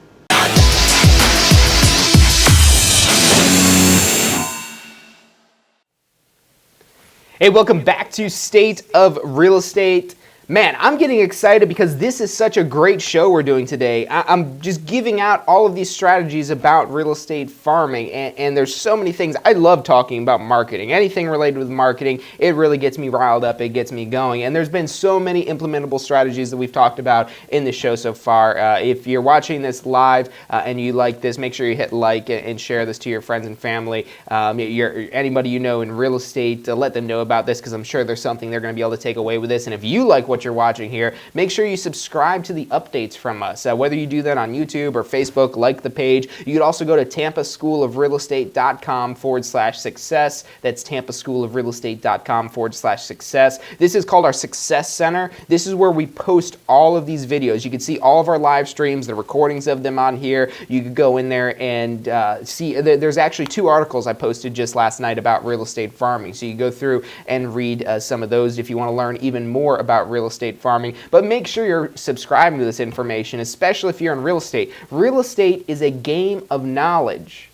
Hey, welcome back to State of Real Estate. Man, I'm getting excited because this is such a great show we're doing today. I'm just giving out all of these strategies about real estate farming, and there's so many things. I love talking about marketing. Anything related with marketing, it really gets me riled up, it gets me going. And there's been so many implementable strategies that we've talked about in the show so far. If you're watching this live and you like this, make sure you hit like and share this to your friends and family. Anybody you know in real estate, let them know about this because I'm sure there's something they're going to be able to take away with this. And if you like what you're watching here, make sure you subscribe to the updates from us. Whether you do that on YouTube or Facebook, like the page. You could also go to tampaschoolofrealestate.com/success. That's tampaschoolofrealestate.com/success. This is called our Success Center. This is where we post all of these videos. You can see all of our live streams, the recordings of them on here. You could go in there and see, there's actually 2 articles I posted just last night about real estate farming. So you go through and read some of those if you want to learn even more about real estate farming. But make sure you're subscribing to this information, especially if you're in real estate. Real estate is a game of knowledge.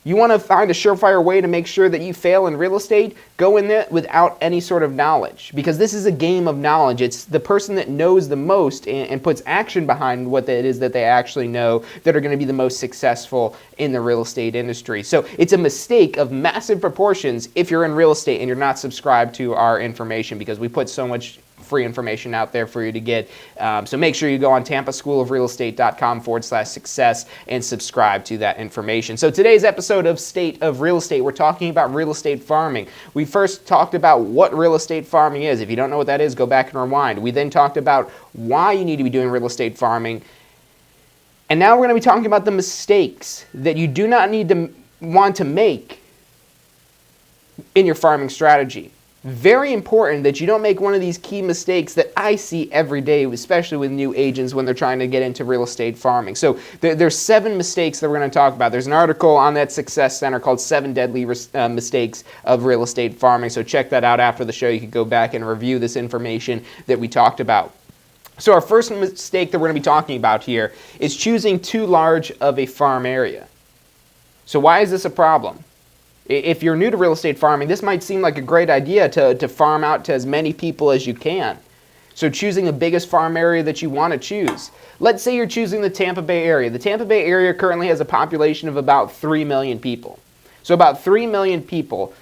You want to find a surefire way to make sure that you fail in real estate? Go in there without any sort of knowledge, because this is a game of knowledge. It's the person that knows the most and puts action behind what it is that they actually know that are going to be the most successful in the real estate industry. So it's a mistake of massive proportions if you're in real estate and you're not subscribed to our information, because we put so much free information out there for you to get. So make sure you go on tampaschoolofrealestate.com/success and subscribe to that information. So today's episode of State of Real Estate, we're talking about real estate farming. We first talked about what real estate farming is. If you don't know what that is, go back and rewind. We then talked about why you need to be doing real estate farming. And now we're going to be talking about the mistakes that you do not need to want to make in your farming strategy. Very important that you don't make one of these key mistakes that I see every day, especially with new agents when they're trying to get into real estate farming. So there's 7 mistakes that we're going to talk about. There's an article on that Success Center called 7 Deadly Mistakes of Real Estate Farming. So check that out after the show. You can go back and review this information that we talked about. So our first mistake that we're going to be talking about here is choosing too large of a farm area. So why is this a problem? If you're new to real estate farming, this might seem like a great idea to farm out to as many people as you can. So choosing the biggest farm area that you want to choose. Let's say you're choosing the Tampa Bay area. The Tampa Bay area currently has a population of about 3 million people. So about 3 million people.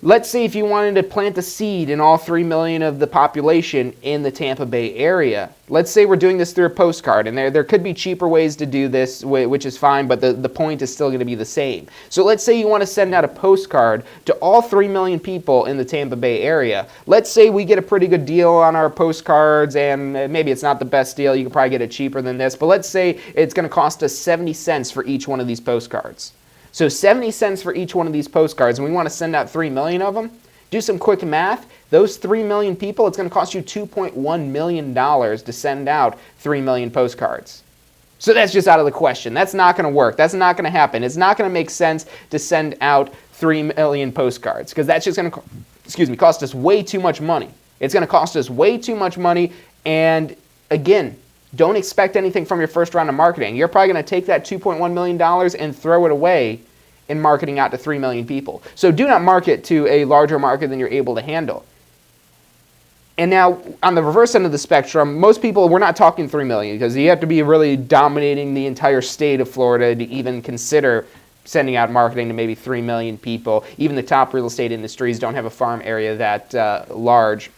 Let's say if you wanted to plant a seed in all 3 million of the population in the Tampa Bay area. Let's say we're doing this through a postcard, and there could be cheaper ways to do this, which is fine, but the point is still going to be the same. So let's say you want to send out a postcard to all 3 million people in the Tampa Bay area. Let's say we get a pretty good deal on our postcards, and maybe it's not the best deal. You can probably get it cheaper than this, but let's say it's going to cost us 70 cents for each one of these postcards. So 70 cents for each one of these postcards, and we want to send out 3 million of them. Do some quick math. Those 3 million people, it's going to cost you $2.1 million to send out 3 million postcards. So that's just out of the question. That's not going to work. That's not going to happen. It's not going to make sense to send out 3 million postcards because that's just going to, cost us way too much money. It's going to cost us way too much money, and again, don't expect anything from your first round of marketing. You're probably going to take that $2.1 million and throw it away in marketing out to 3 million people. So do not market to a larger market than you're able to handle. And now, on the reverse end of the spectrum, most people, we're not talking 3 million because you have to be really dominating the entire state of Florida to even consider sending out marketing to maybe 3 million people. Even the top real estate industries don't have a farm area that large.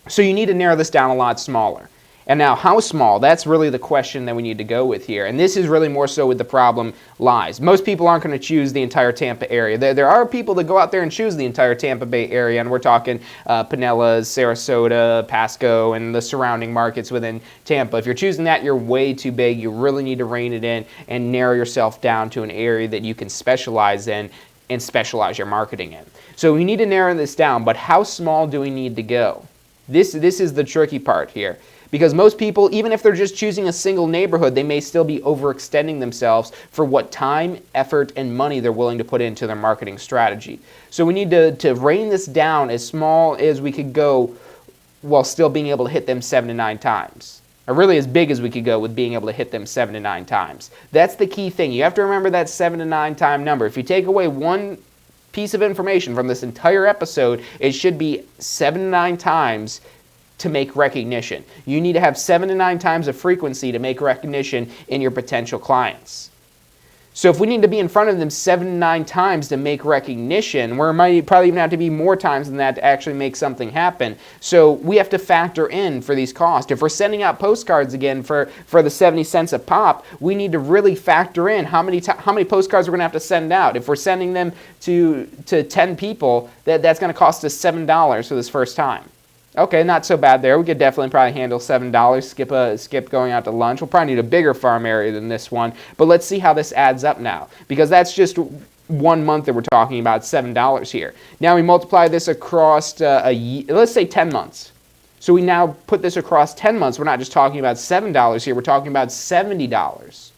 So you need to narrow this down a lot smaller. And now, how small? That's really the question that we need to go with here. And this is really more so where the problem lies. Most people aren't going to choose the entire Tampa area. There are people that go out there and choose the entire Tampa Bay area, and we're talking Pinellas, Sarasota, Pasco, and the surrounding markets within Tampa. If you're choosing that, you're way too big. You really need to rein it in and narrow yourself down to an area that you can specialize in and specialize your marketing in. So we need to narrow this down, but how small do we need to go? This is the tricky part here. Because most people, even if they're just choosing a single neighborhood, they may still be overextending themselves for what time, effort, and money they're willing to put into their marketing strategy. So we need to rein this down as small as we could go while still being able to hit them 7 to 9 times. Or really as big as we could go with being able to hit them 7 to 9 times. That's the key thing. You have to remember that 7 to 9 time number. If you take away one piece of information from this entire episode, it should be 7 to 9 times to make recognition. You need to have 7 to 9 times of frequency to make recognition in your potential clients. So if we need to be in front of them 7 to 9 times to make recognition, we might probably even have to be more times than that to actually make something happen. So we have to factor in for these costs. If we're sending out postcards again for the 70 cents a pop, we need to really factor in how many postcards we're going to have to send out. If we're sending them to 10 people, that's going to cost us $7 for this first time. Okay, not so bad there. We could definitely probably handle $7, skip going out to lunch. We'll probably need a bigger farm area than this one, but let's see how this adds up now, because that's just 1 month that we're talking about, $7 here. Now we multiply this across let's say 10 months. So we now put this across 10 months. We're not just talking about $7 here, we're talking about $70.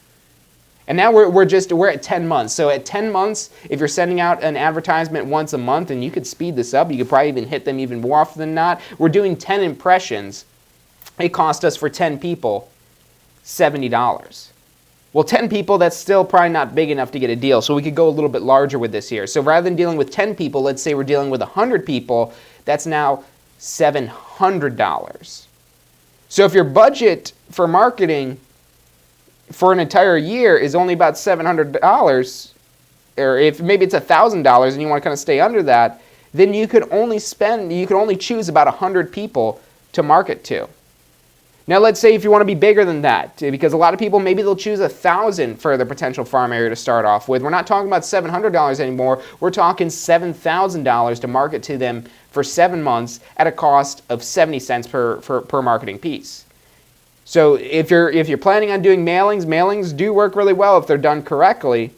And now we're at 10 months. So at 10 months, if you're sending out an advertisement once a month, and you could speed this up, you could probably even hit them even more often than not. We're doing 10 impressions. It cost us for 10 people $70. Well, 10 people, that's still probably not big enough to get a deal. So we could go a little bit larger with this here. So rather than dealing with 10 people, let's say we're dealing with 100 people, that's now $700. So if your budget for marketing for an entire year is only about $700, or if maybe it's $1,000 and you want to kind of stay under that, then you could only choose about 100 people to market to. Now let's say if you want to be bigger than that, because a lot of people, maybe they'll choose 1,000 for their potential farm area to start off with. We're not talking about $700 anymore. We're talking $7,000 to market to them for 7 months at a cost of 70 cents per marketing piece. So if you're planning on doing mailings do work really well if they're done correctly,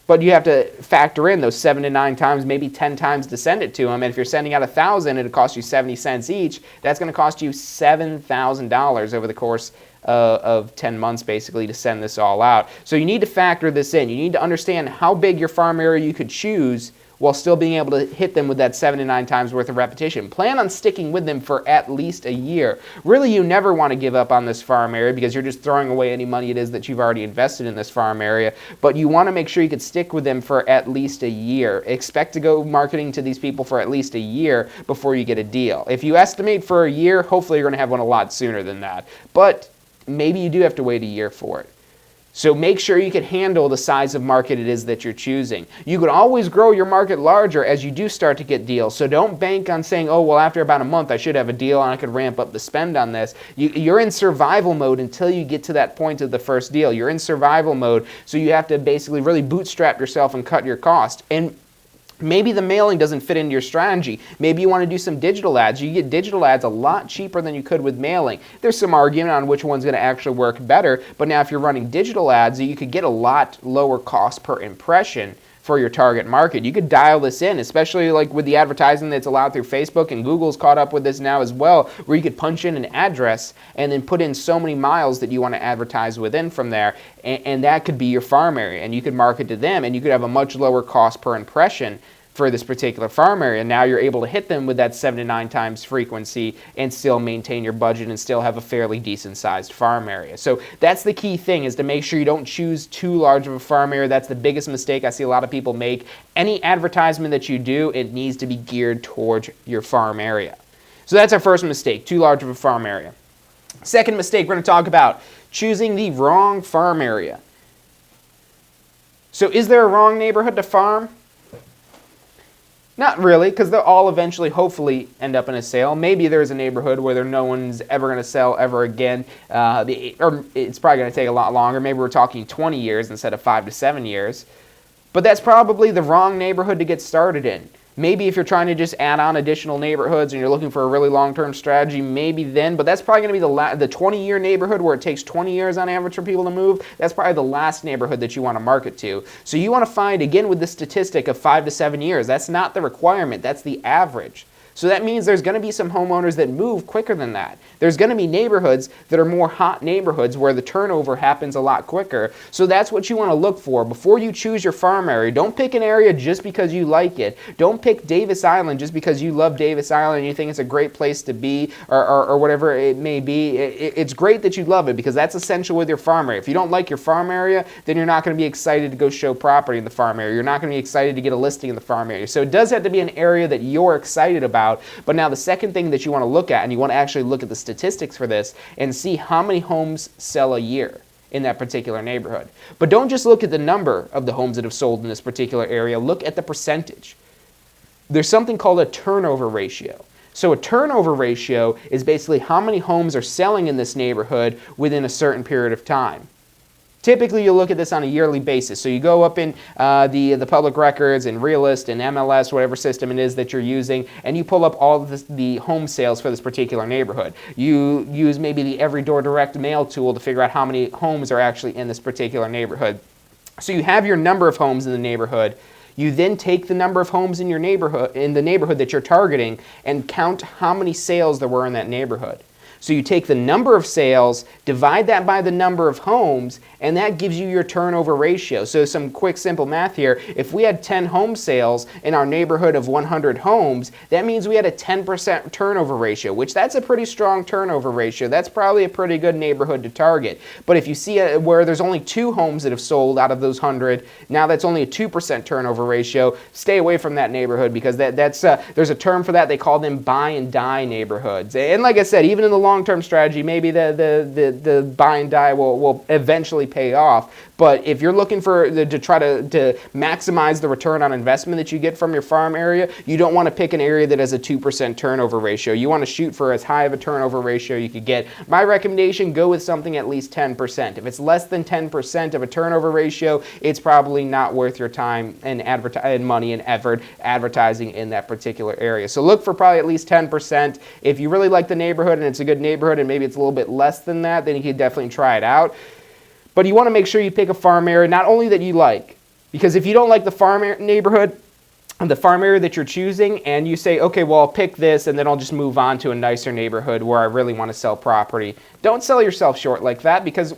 but you have to factor in those 7 to 9 times, maybe 10 times to send it to them. And if you're sending out 1,000, it'll cost you 70 cents each. That's going to cost you $7,000 over the course of 10 months, basically, to send this all out. So you need to factor this in. You need to understand how big your farm area you could choose while still being able to hit them with that 7 to 9 times worth of repetition. Plan on sticking with them for at least a year. Really, you never want to give up on this farm area because you're just throwing away any money it is that you've already invested in this farm area, but you want to make sure you could stick with them for at least a year. Expect to go marketing to these people for at least a year before you get a deal. If you estimate for a year, hopefully you're going to have one a lot sooner than that, but maybe you do have to wait a year for it. So make sure you can handle the size of market it is that you're choosing. You can always grow your market larger as you do start to get deals. So don't bank on saying, oh, well, after about a month I should have a deal and I could ramp up the spend on this. You're in survival mode until you get to that point of the first deal. You're in survival mode, so you have to basically really bootstrap yourself and cut your cost. And maybe the mailing doesn't fit into your strategy. Maybe you want to do some digital ads. You get digital ads a lot cheaper than you could with mailing. There's some argument on which one's going to actually work better, but now if you're running digital ads, you could get a lot lower cost per impression for your target market. You could dial this in, especially like with the advertising that's allowed through Facebook, and Google's caught up with this now as well, where you could punch in an address and then put in so many miles that you want to advertise within from there, and that could be your farm area, and you could market to them, and you could have a much lower cost per impression for this particular farm area. Now you're able to hit them with that 7 to 9 times frequency and still maintain your budget and still have a fairly decent sized farm area. So that's the key thing, is to make sure you don't choose too large of a farm area. That's the biggest mistake I see a lot of people make. Any advertisement that you do, it needs to be geared towards your farm area. So that's our first mistake, too large of a farm area. Second mistake we're going to talk about, choosing the wrong farm area. So is there a wrong neighborhood to farm? Not really, because they'll all eventually, hopefully, end up in a sale. Maybe there's a neighborhood where no one's ever going to sell ever again, or it's probably going to take a lot longer. Maybe we're talking 20 years instead of 5 to 7 years. But that's probably the wrong neighborhood to get started in. Maybe if you're trying to just add on additional neighborhoods and you're looking for a really long-term strategy, maybe then, but that's probably going to be the 20-year neighborhood where it takes 20 years on average for people to move. That's probably the last neighborhood that you want to market to. So you want to find, again, with the statistic of 5 to 7 years, that's not the requirement, that's the average. So that means there's going to be some homeowners that move quicker than that. There's going to be neighborhoods that are more hot neighborhoods where the turnover happens a lot quicker. So that's what you want to look for before you choose your farm area. Don't pick an area just because you like it. Don't pick Davis Island just because you love Davis Island and you think it's a great place to be, or whatever it may be. It's great that you love it because that's essential with your farm area. If you don't like your farm area, then you're not going to be excited to go show property in the farm area. You're not going to be excited to get a listing in the farm area. So it does have to be an area that you're excited about. But now the second thing that you want to look at, and you want to actually look at the statistics for this and see how many homes sell a year in that particular neighborhood. But don't just look at the number of the homes that have sold in this particular area. Look at the percentage. There's something called a turnover ratio. So a turnover ratio is basically how many homes are selling in this neighborhood within a certain period of time. Typically, you'll look at this on a yearly basis. So you go up in the public records and Realist and MLS, whatever system it is that you're using, and you pull up all of the home sales for this particular neighborhood. You use maybe the Every Door Direct Mail tool to figure out how many homes are actually in this particular neighborhood. So you have your number of homes in the neighborhood. You then take the number of homes in your neighborhood, in the neighborhood that you're targeting, and count how many sales there were in that neighborhood. So you take the number of sales, divide that by the number of homes, and that gives you your turnover ratio. So some quick simple math here. If we had 10 home sales in our neighborhood of 100 homes, that means we had a 10% turnover ratio, which that's a pretty strong turnover ratio. That's probably a pretty good neighborhood to target. But if you see where there's only 2 homes that have sold out of those 100, now that's only a 2% turnover ratio. Stay away from that neighborhood because that's there's a term for that. They call them buy and die neighborhoods. And like I said, even in the long-term strategy, maybe the buy and die will eventually pay off. But if you're looking to try to maximize the return on investment that you get from your farm area, you don't want to pick an area that has a 2% turnover ratio. You want to shoot for as high of a turnover ratio you could get. My recommendation, go with something at least 10%. If it's less than 10% of a turnover ratio, it's probably not worth your time and money and effort advertising in that particular area. So look for probably at least 10%. If you really like the neighborhood and it's a good neighborhood and maybe it's a little bit less than that, then you can definitely try it out. But you want to make sure you pick a farm area not only that you like, because if you don't like the farm neighborhood, the farm area that you're choosing, and you say, okay, well, I'll pick this and then I'll just move on to a nicer neighborhood where I really want to sell property. Don't sell yourself short like that, because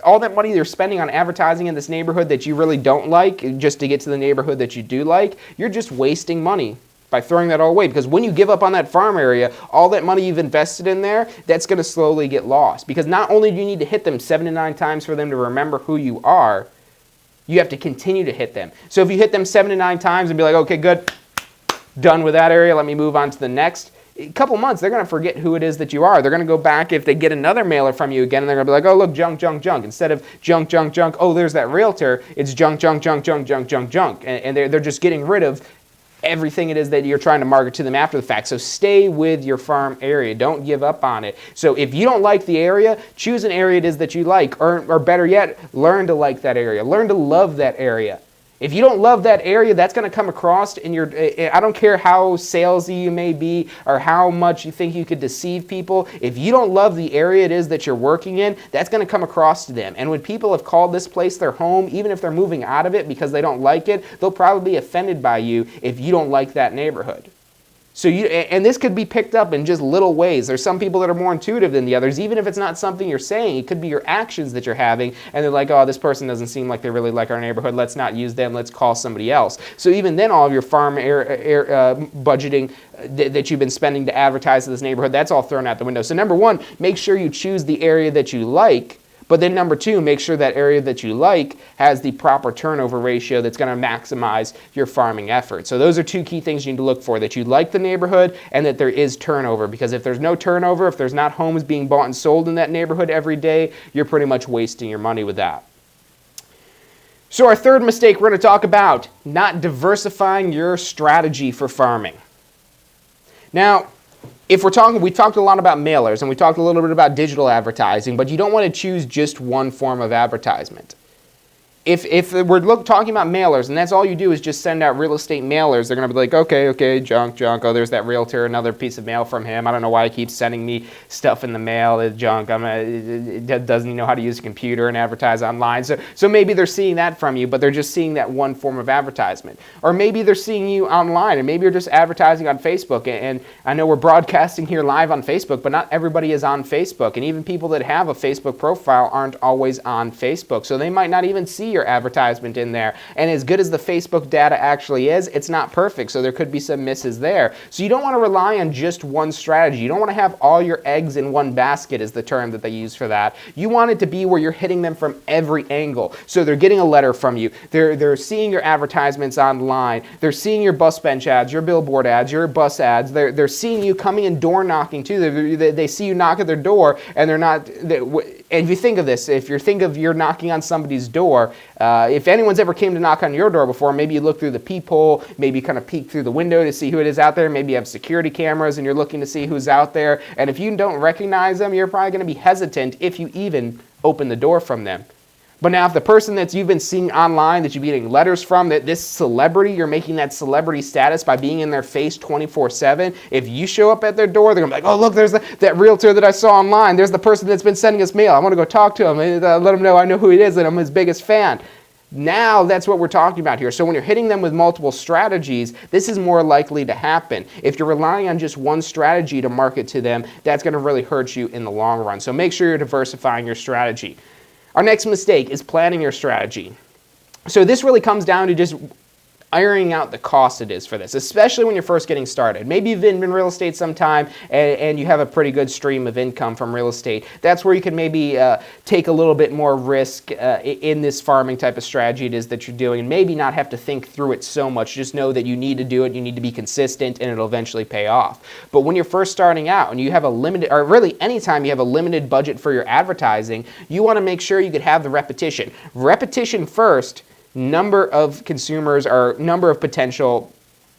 all that money you're spending on advertising in this neighborhood that you really don't like just to get to the neighborhood that you do like, you're just wasting money by throwing that all away. Because when you give up on that farm area, all that money you've invested in there, that's going to slowly get lost. Because not only do you need to hit them 7 to 9 times for them to remember who you are, you have to continue to hit them. So if you hit them 7 to 9 times and be like, okay, good, done with that area, let me move on to the next, a couple months, they're going to forget who it is that you are. They're going to go back if they get another mailer from you again, and they're going to be like, oh, look, junk, junk, junk. Instead of junk, junk, junk, oh, there's that realtor, it's junk, junk, junk, junk, junk, junk, junk. And they're just getting rid of everything it is that you're trying to market to them after the fact. So stay with your farm area. Don't give up on it. So if you don't like the area, choose an area it is that you like, or better yet, learn to like that area. Learn to love that area. If you don't love that area, that's going to come across in your, I don't care how salesy you may be or how much you think you could deceive people. If you don't love the area it is that you're working in, that's going to come across to them. And when people have called this place their home, even if they're moving out of it because they don't like it, they'll probably be offended by you if you don't like that neighborhood. So and this could be picked up in just little ways. There's some people that are more intuitive than the others. Even if it's not something you're saying, it could be your actions that you're having, and they're like, oh, this person doesn't seem like they really like our neighborhood. Let's not use them. Let's call somebody else. So even then, all of your farm budgeting that you've been spending to advertise to this neighborhood, that's all thrown out the window. So number one, make sure you choose the area that you like. But then number two, make sure that area that you like has the proper turnover ratio that's going to maximize your farming effort. So those are two key things you need to look for, that you like the neighborhood and that there is turnover. Because if there's no turnover, if there's not homes being bought and sold in that neighborhood every day, you're pretty much wasting your money with that. So our third mistake we're going to talk about, not diversifying your strategy for farming. Now, if we talked a lot about mailers and we talked a little bit about digital advertising, but you don't want to choose just one form of advertisement. If we're talking about mailers and that's all you do is just send out real estate mailers, they're going to be like, okay, junk, junk. Oh, there's that realtor, another piece of mail from him. I don't know why he keeps sending me stuff in the mail. It's junk. Doesn't know how to use a computer and advertise online. So maybe they're seeing that from you, but they're just seeing that one form of advertisement. Or maybe they're seeing you online, and maybe you're just advertising on Facebook. And I know we're broadcasting here live on Facebook, but not everybody is on Facebook. And even people that have a Facebook profile aren't always on Facebook. So they might not even see your advertisement in there. And as good as the Facebook data actually is, it's not perfect, so there could be some misses there. So you don't want to rely on just one strategy. You don't want to have all your eggs in one basket, is the term that they use for that. You want it to be where you're hitting them from every angle. So they're getting a letter from you. They're seeing your advertisements online. They're seeing your bus bench ads, your billboard ads, your bus ads. They're seeing you coming and door knocking too. They see you knock at their door, and they're not. And if you think of this, if you think of you're knocking on somebody's door, if anyone's ever came to knock on your door before, maybe you look through the peephole, maybe you kind of peek through the window to see who it is out there, maybe you have security cameras and you're looking to see who's out there, and if you don't recognize them, you're probably going to be hesitant if you even open the door from them. But now if the person that you've been seeing online, that you've been getting letters from, that this celebrity, you're making that celebrity status by being in their face 24/7, if you show up at their door, they're going to be like, oh, look, there's that realtor that I saw online. There's the person that's been sending us mail. I want to go talk to him and let him know I know who he is and I'm his biggest fan. Now that's what we're talking about here. So when you're hitting them with multiple strategies, this is more likely to happen. If you're relying on just one strategy to market to them, that's going to really hurt you in the long run. So make sure you're diversifying your strategy. Our next mistake is planning your strategy. So this really comes down to just ironing out the cost it is for this, especially when you're first getting started. Maybe you've been in real estate some time and you have a pretty good stream of income from real estate. That's where you can maybe take a little bit more risk in this farming type of strategy it is that you're doing, and maybe not have to think through it so much. Just know that you need to do it, you need to be consistent, and it'll eventually pay off. But when you're first starting out and you have a limited, or really anytime you have a limited budget for your advertising, you want to make sure you could have the repetition. Repetition first, number of consumers or number of potential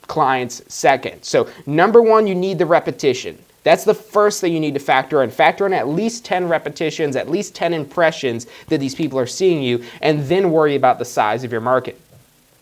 clients second. So number one, you need the repetition. That's the first thing you need to factor in. Factor in at least 10 repetitions, at least 10 impressions that these people are seeing you, and then worry about the size of your market.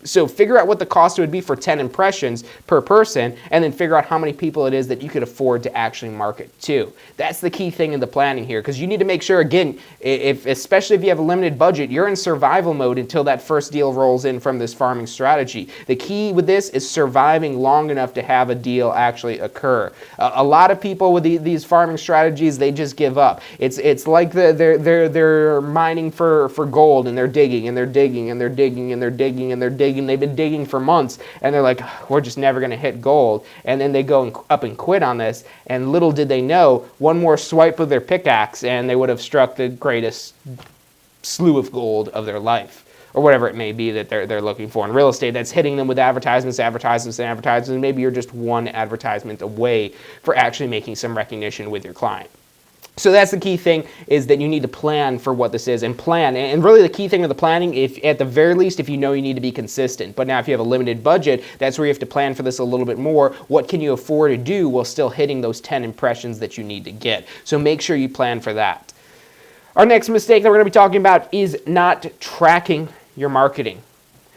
So figure out what the cost would be for 10 impressions per person, and then figure out how many people it is that you could afford to actually market to. That's the key thing in the planning here, because you need to make sure, again, especially if you have a limited budget, you're in survival mode until that first deal rolls in from this farming strategy. The key with this is surviving long enough to have a deal actually occur. A lot of people with these farming strategies, they just give up. It's like they're mining for gold, and they're digging and they're digging and they're digging and they're digging and they're digging. They've been digging for months, and they're like, we're just never going to hit gold. And then they go up and quit on this, and little did they know, one more swipe of their pickaxe and they would have struck the greatest slew of gold of their life, or whatever it may be that they're looking for in real estate. That's hitting them with advertisements, advertisements, and advertisements. Maybe you're just one advertisement away for actually making some recognition with your client. So that's the key thing, is that you need to plan for what this is, and plan. And really the key thing with the planning, if at the very least, if you know you need to be consistent. But now if you have a limited budget, that's where you have to plan for this a little bit more. What can you afford to do while still hitting those 10 impressions that you need to get? So make sure you plan for that. Our next mistake that we're going to be talking about is not tracking your marketing.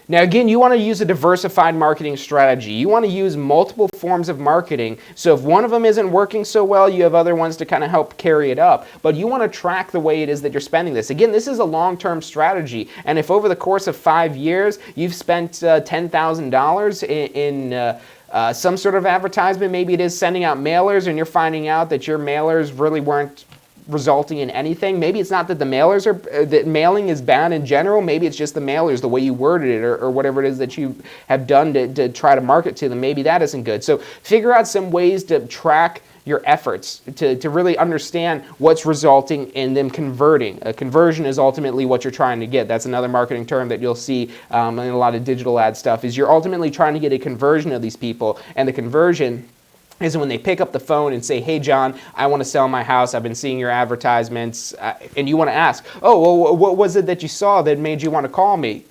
Now again, you want to use a diversified marketing strategy. You want to use multiple forms of marketing. So if one of them isn't working so well, you have other ones to kind of help carry it up. But you want to track the way it is that you're spending this. Again, this is a long-term strategy. And if over the course of 5 years, you've spent $10,000 in some sort of advertisement, maybe it is sending out mailers, and you're finding out that your mailers really weren't resulting in anything. Maybe it's not that the mailers are, that mailing is bad in general. Maybe it's just the mailers, the way you worded it, or whatever it is that you have done to try to market to them. Maybe that isn't good. So figure out some ways to track your efforts to really understand what's resulting in them converting. A conversion is ultimately what you're trying to get. That's another marketing term that you'll see in a lot of digital ad stuff, is you're ultimately trying to get a conversion of these people, and the conversion is when they pick up the phone and say, hey, John, I want to sell my house. I've been seeing your advertisements. And you want to ask, oh, well, what was it that you saw that made you want to call me?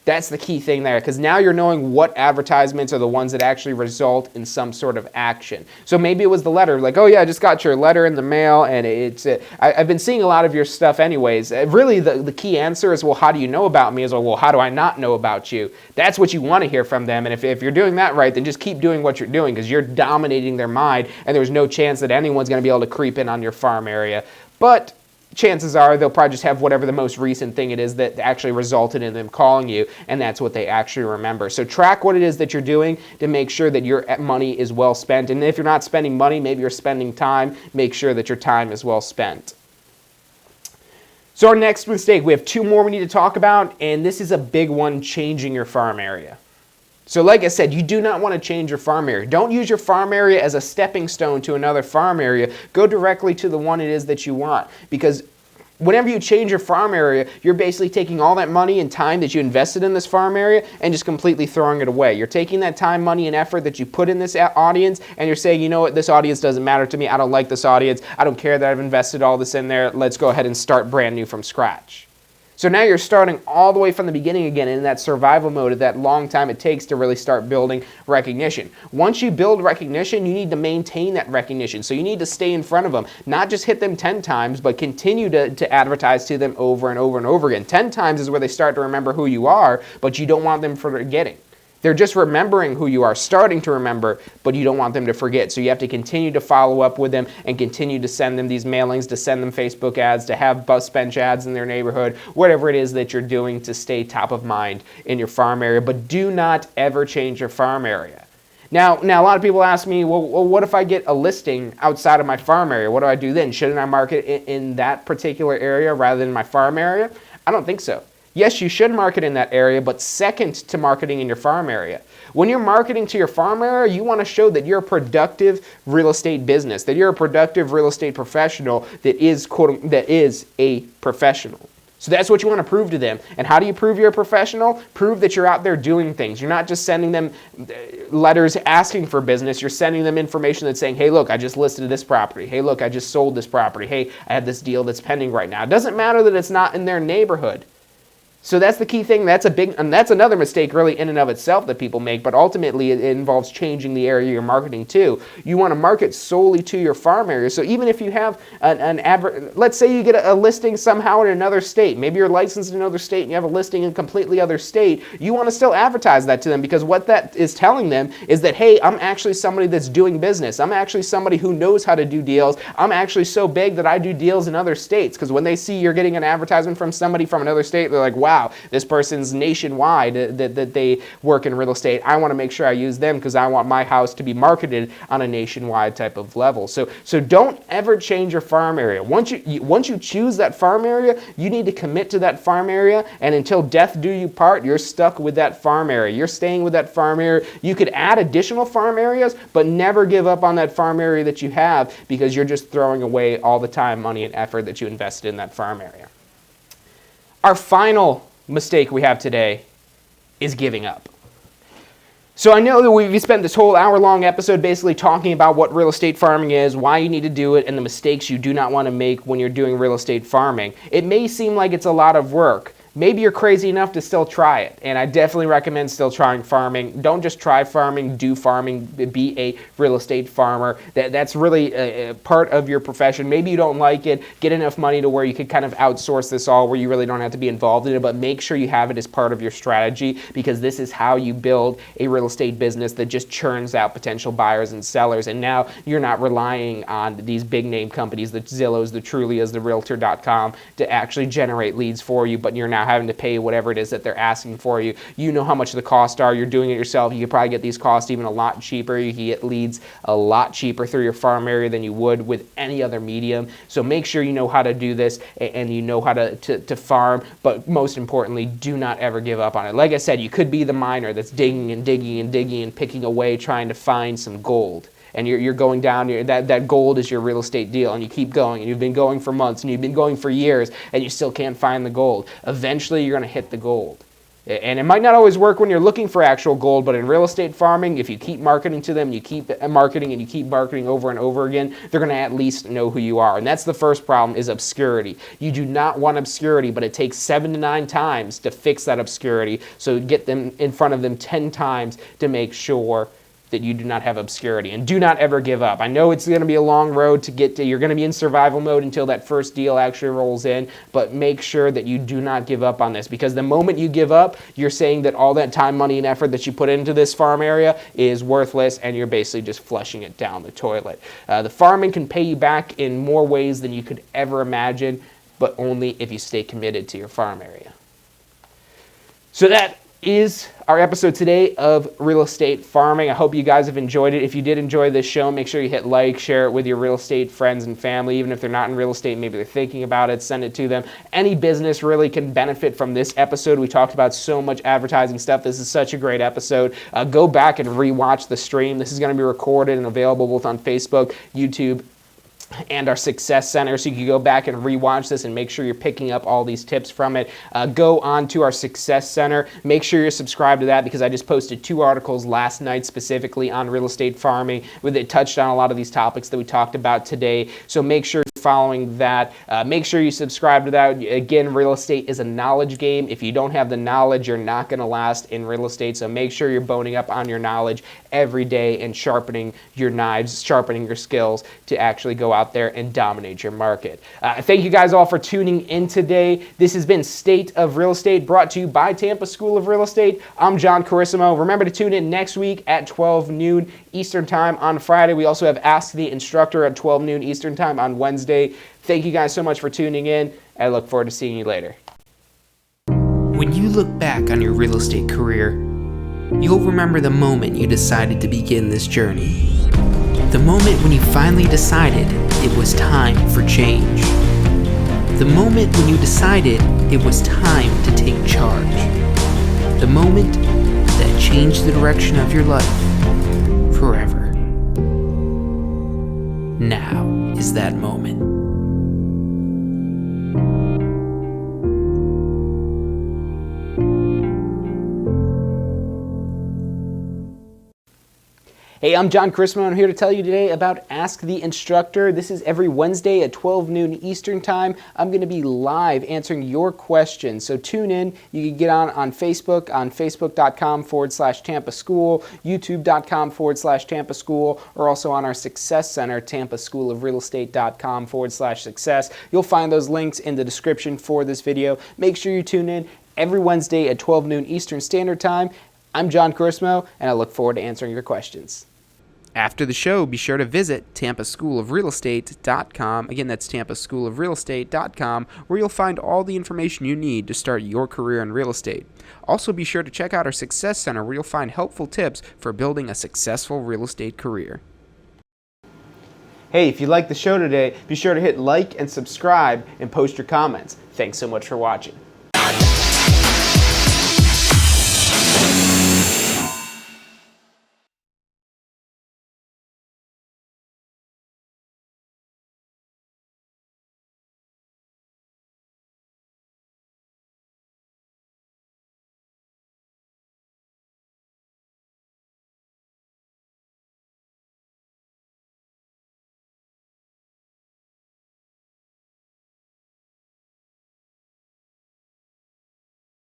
That's the key thing there, because now you're knowing what advertisements are the ones that actually result in some sort of action. So maybe it was the letter, like, oh yeah, I just got your letter in the mail, and I've been seeing a lot of your stuff anyways. Really, the key answer is, well, how do you know about me? Is, well, how do I not know about you? That's what you want to hear from them, and if you're doing that right, then just keep doing what you're doing, because you're dominating their mind, and there's no chance that anyone's going to be able to creep in on your farm area. But chances are they'll probably just have whatever the most recent thing it is that actually resulted in them calling you, and that's what they actually remember. So track what it is that you're doing to make sure that your money is well spent. And if you're not spending money, maybe you're spending time, make sure that your time is well spent. So our next mistake, we have two more we need to talk about, and this is a big one, changing your farm area. So like I said, you do not want to change your farm area. Don't use your farm area as a stepping stone to another farm area. Go directly to the one it is that you want, because whenever you change your farm area, you're basically taking all that money and time that you invested in this farm area and just completely throwing it away. You're taking that time, money, and effort that you put in this audience, and you're saying, you know what, this audience doesn't matter to me. I don't like this audience. I don't care that I've invested all this in there. Let's go ahead and start brand new from scratch. So now you're starting all the way from the beginning again in that survival mode of that long time it takes to really start building recognition. Once you build recognition, you need to maintain that recognition. So you need to stay in front of them, not just hit them 10 times, but continue to advertise to them over and over and over again. 10 times is where they start to remember who you are, but you don't want them forgetting. They're just remembering who you are, starting to remember, but you don't want them to forget. So you have to continue to follow up with them and continue to send them these mailings, to send them Facebook ads, to have bus bench ads in their neighborhood, whatever it is that you're doing to stay top of mind in your farm area. But do not ever change your farm area. Now a lot of people ask me, well, what if I get a listing outside of my farm area? What do I do then? Shouldn't I market in that particular area rather than my farm area? I don't think so. Yes, you should market in that area, but second to marketing in your farm area. When you're marketing to your farm area, you want to show that you're a productive real estate business, that you're a productive real estate professional that is a professional. So that's what you want to prove to them. And how do you prove you're a professional? Prove that you're out there doing things. You're not just sending them letters asking for business. You're sending them information that's saying, hey, look, I just listed this property. Hey, look, I just sold this property. Hey, I have this deal that's pending right now. It doesn't matter that it's not in their neighborhood. So that's the key thing. And that's another mistake really in and of itself that people make, but ultimately it involves changing the area you're marketing to. You want to market solely to your farm area. So even if you have let's say you get a listing somehow in another state, maybe you're licensed in another state and you have a listing in a completely other state, you want to still advertise that to them, because what that is telling them is that, hey, I'm actually somebody that's doing business. I'm actually somebody who knows how to do deals. I'm actually so big that I do deals in other states, because when they see you're getting an advertisement from somebody from another state, they're like, wow, this person's nationwide, that they work in real estate. I want to make sure I use them because I want my house to be marketed on a nationwide type of level. So don't ever change your farm area. Once you choose that farm area, you need to commit to that farm area, and until death do you part, you're stuck with that farm area. You're staying with that farm area. You could add additional farm areas, but never give up on that farm area that you have, because you're just throwing away all the time, money, and effort that you invested in that farm area. Our final mistake we have today is giving up. So I know that we spent this whole hour-long episode basically talking about what real estate farming is, why you need to do it, and the mistakes you do not want to make when you're doing real estate farming. It may seem like it's a lot of work. Maybe you're crazy enough to still try it, and I definitely recommend still trying farming. Don't just try farming, do farming, be a real estate farmer. That's really a part of your profession. Maybe you don't like it, get enough money to where you could kind of outsource this all, where you really don't have to be involved in it, but make sure you have it as part of your strategy, because this is how you build a real estate business that just churns out potential buyers and sellers, and now you're not relying on these big name companies, the Zillows, the Trulias, the Realtor.com, to actually generate leads for you, but you're now having to pay whatever it is that they're asking for you. You know how much the costs are. You're doing it yourself. You could probably get these costs even a lot cheaper. You can get leads a lot cheaper through your farm area than you would with any other medium. So make sure you know how to do this and you know how to farm, but most importantly, do not ever give up on it. Like I said, you could be the miner that's digging and digging and digging and picking away, trying to find some gold. And you're going down, that gold is your real estate deal, and you keep going, and you've been going for months, and you've been going for years, and you still can't find the gold. Eventually, you're going to hit the gold. And it might not always work when you're looking for actual gold, but in real estate farming, if you keep marketing to them, you keep marketing, and you keep marketing over and over again, they're going to at least know who you are. And that's the first problem, is obscurity. You do not want obscurity, but it takes 7 to 9 times to fix that obscurity. So get them in front of them 10 times to make sure that you do not have obscurity, and do not ever give up. I know it's going to be a long road to get to. You're going to be in survival mode until that first deal actually rolls in, but make sure that you do not give up on this, because the moment you give up, you're saying that all that time, money, and effort that you put into this farm area is worthless, and you're basically just flushing it down the toilet. The farming can pay you back in more ways than you could ever imagine, but only if you stay committed to your farm area. So that is our episode today of real estate farming. I hope you guys have enjoyed it. If you did enjoy this show, make sure you hit like, share it with your real estate friends and family. Even if they're not in real estate, maybe they're thinking about it, send it to them. Any business really can benefit from this episode. We talked about so much advertising stuff. This is such a great episode. Go back and rewatch the stream. This is going to be recorded and available both on Facebook, YouTube, and our Success Center, so you can go back and rewatch this and make sure you're picking up all these tips from it. Go on to our Success Center. Make sure you're subscribed to that, because I just posted 2 articles last night specifically on real estate farming, where it touched on a lot of these topics that we talked about today. So make sure you're following that. Make sure you subscribe to that. Again, real estate is a knowledge game. If you don't have the knowledge, you're not going to last in real estate. So make sure you're boning up on your knowledge every day and sharpening your knives, sharpening your skills to actually go out there and dominate your market. Thank you guys all for tuning in today. This has been State of Real Estate, brought to you by Tampa School of Real Estate. I'm John Carissimo. Remember to tune in next week at 12 noon Eastern Time on Friday. We also have Ask the Instructor at 12 noon Eastern Time on Wednesday. Thank you guys so much for tuning in. I look forward to seeing you later. When you look back on your real estate career, you'll remember the moment you decided to begin this journey. The moment when you finally decided it was time for change. The moment when you decided it was time to take charge. The moment that changed the direction of your life forever. Now is that moment. Hey, I'm John Chrismo, and I'm here to tell you today about Ask the Instructor. This is every Wednesday at 12 noon Eastern Time. I'm going to be live answering your questions, so tune in. You can get on Facebook, on facebook.com/Tampa School, youtube.com/Tampa School, or also on our Success Center, tampaschoolofrealestate.com/success. You'll find those links in the description for this video. Make sure you tune in every Wednesday at 12 noon Eastern Standard Time. I'm John Chrismo, and I look forward to answering your questions. After the show, be sure to visit tampaschoolofrealestate.com. Again, that's tampaschoolofrealestate.com, where you'll find all the information you need to start your career in real estate. Also, be sure to check out our Success Center, where you'll find helpful tips for building a successful real estate career. Hey, if you liked the show today, be sure to hit like and subscribe and post your comments. Thanks so much for watching.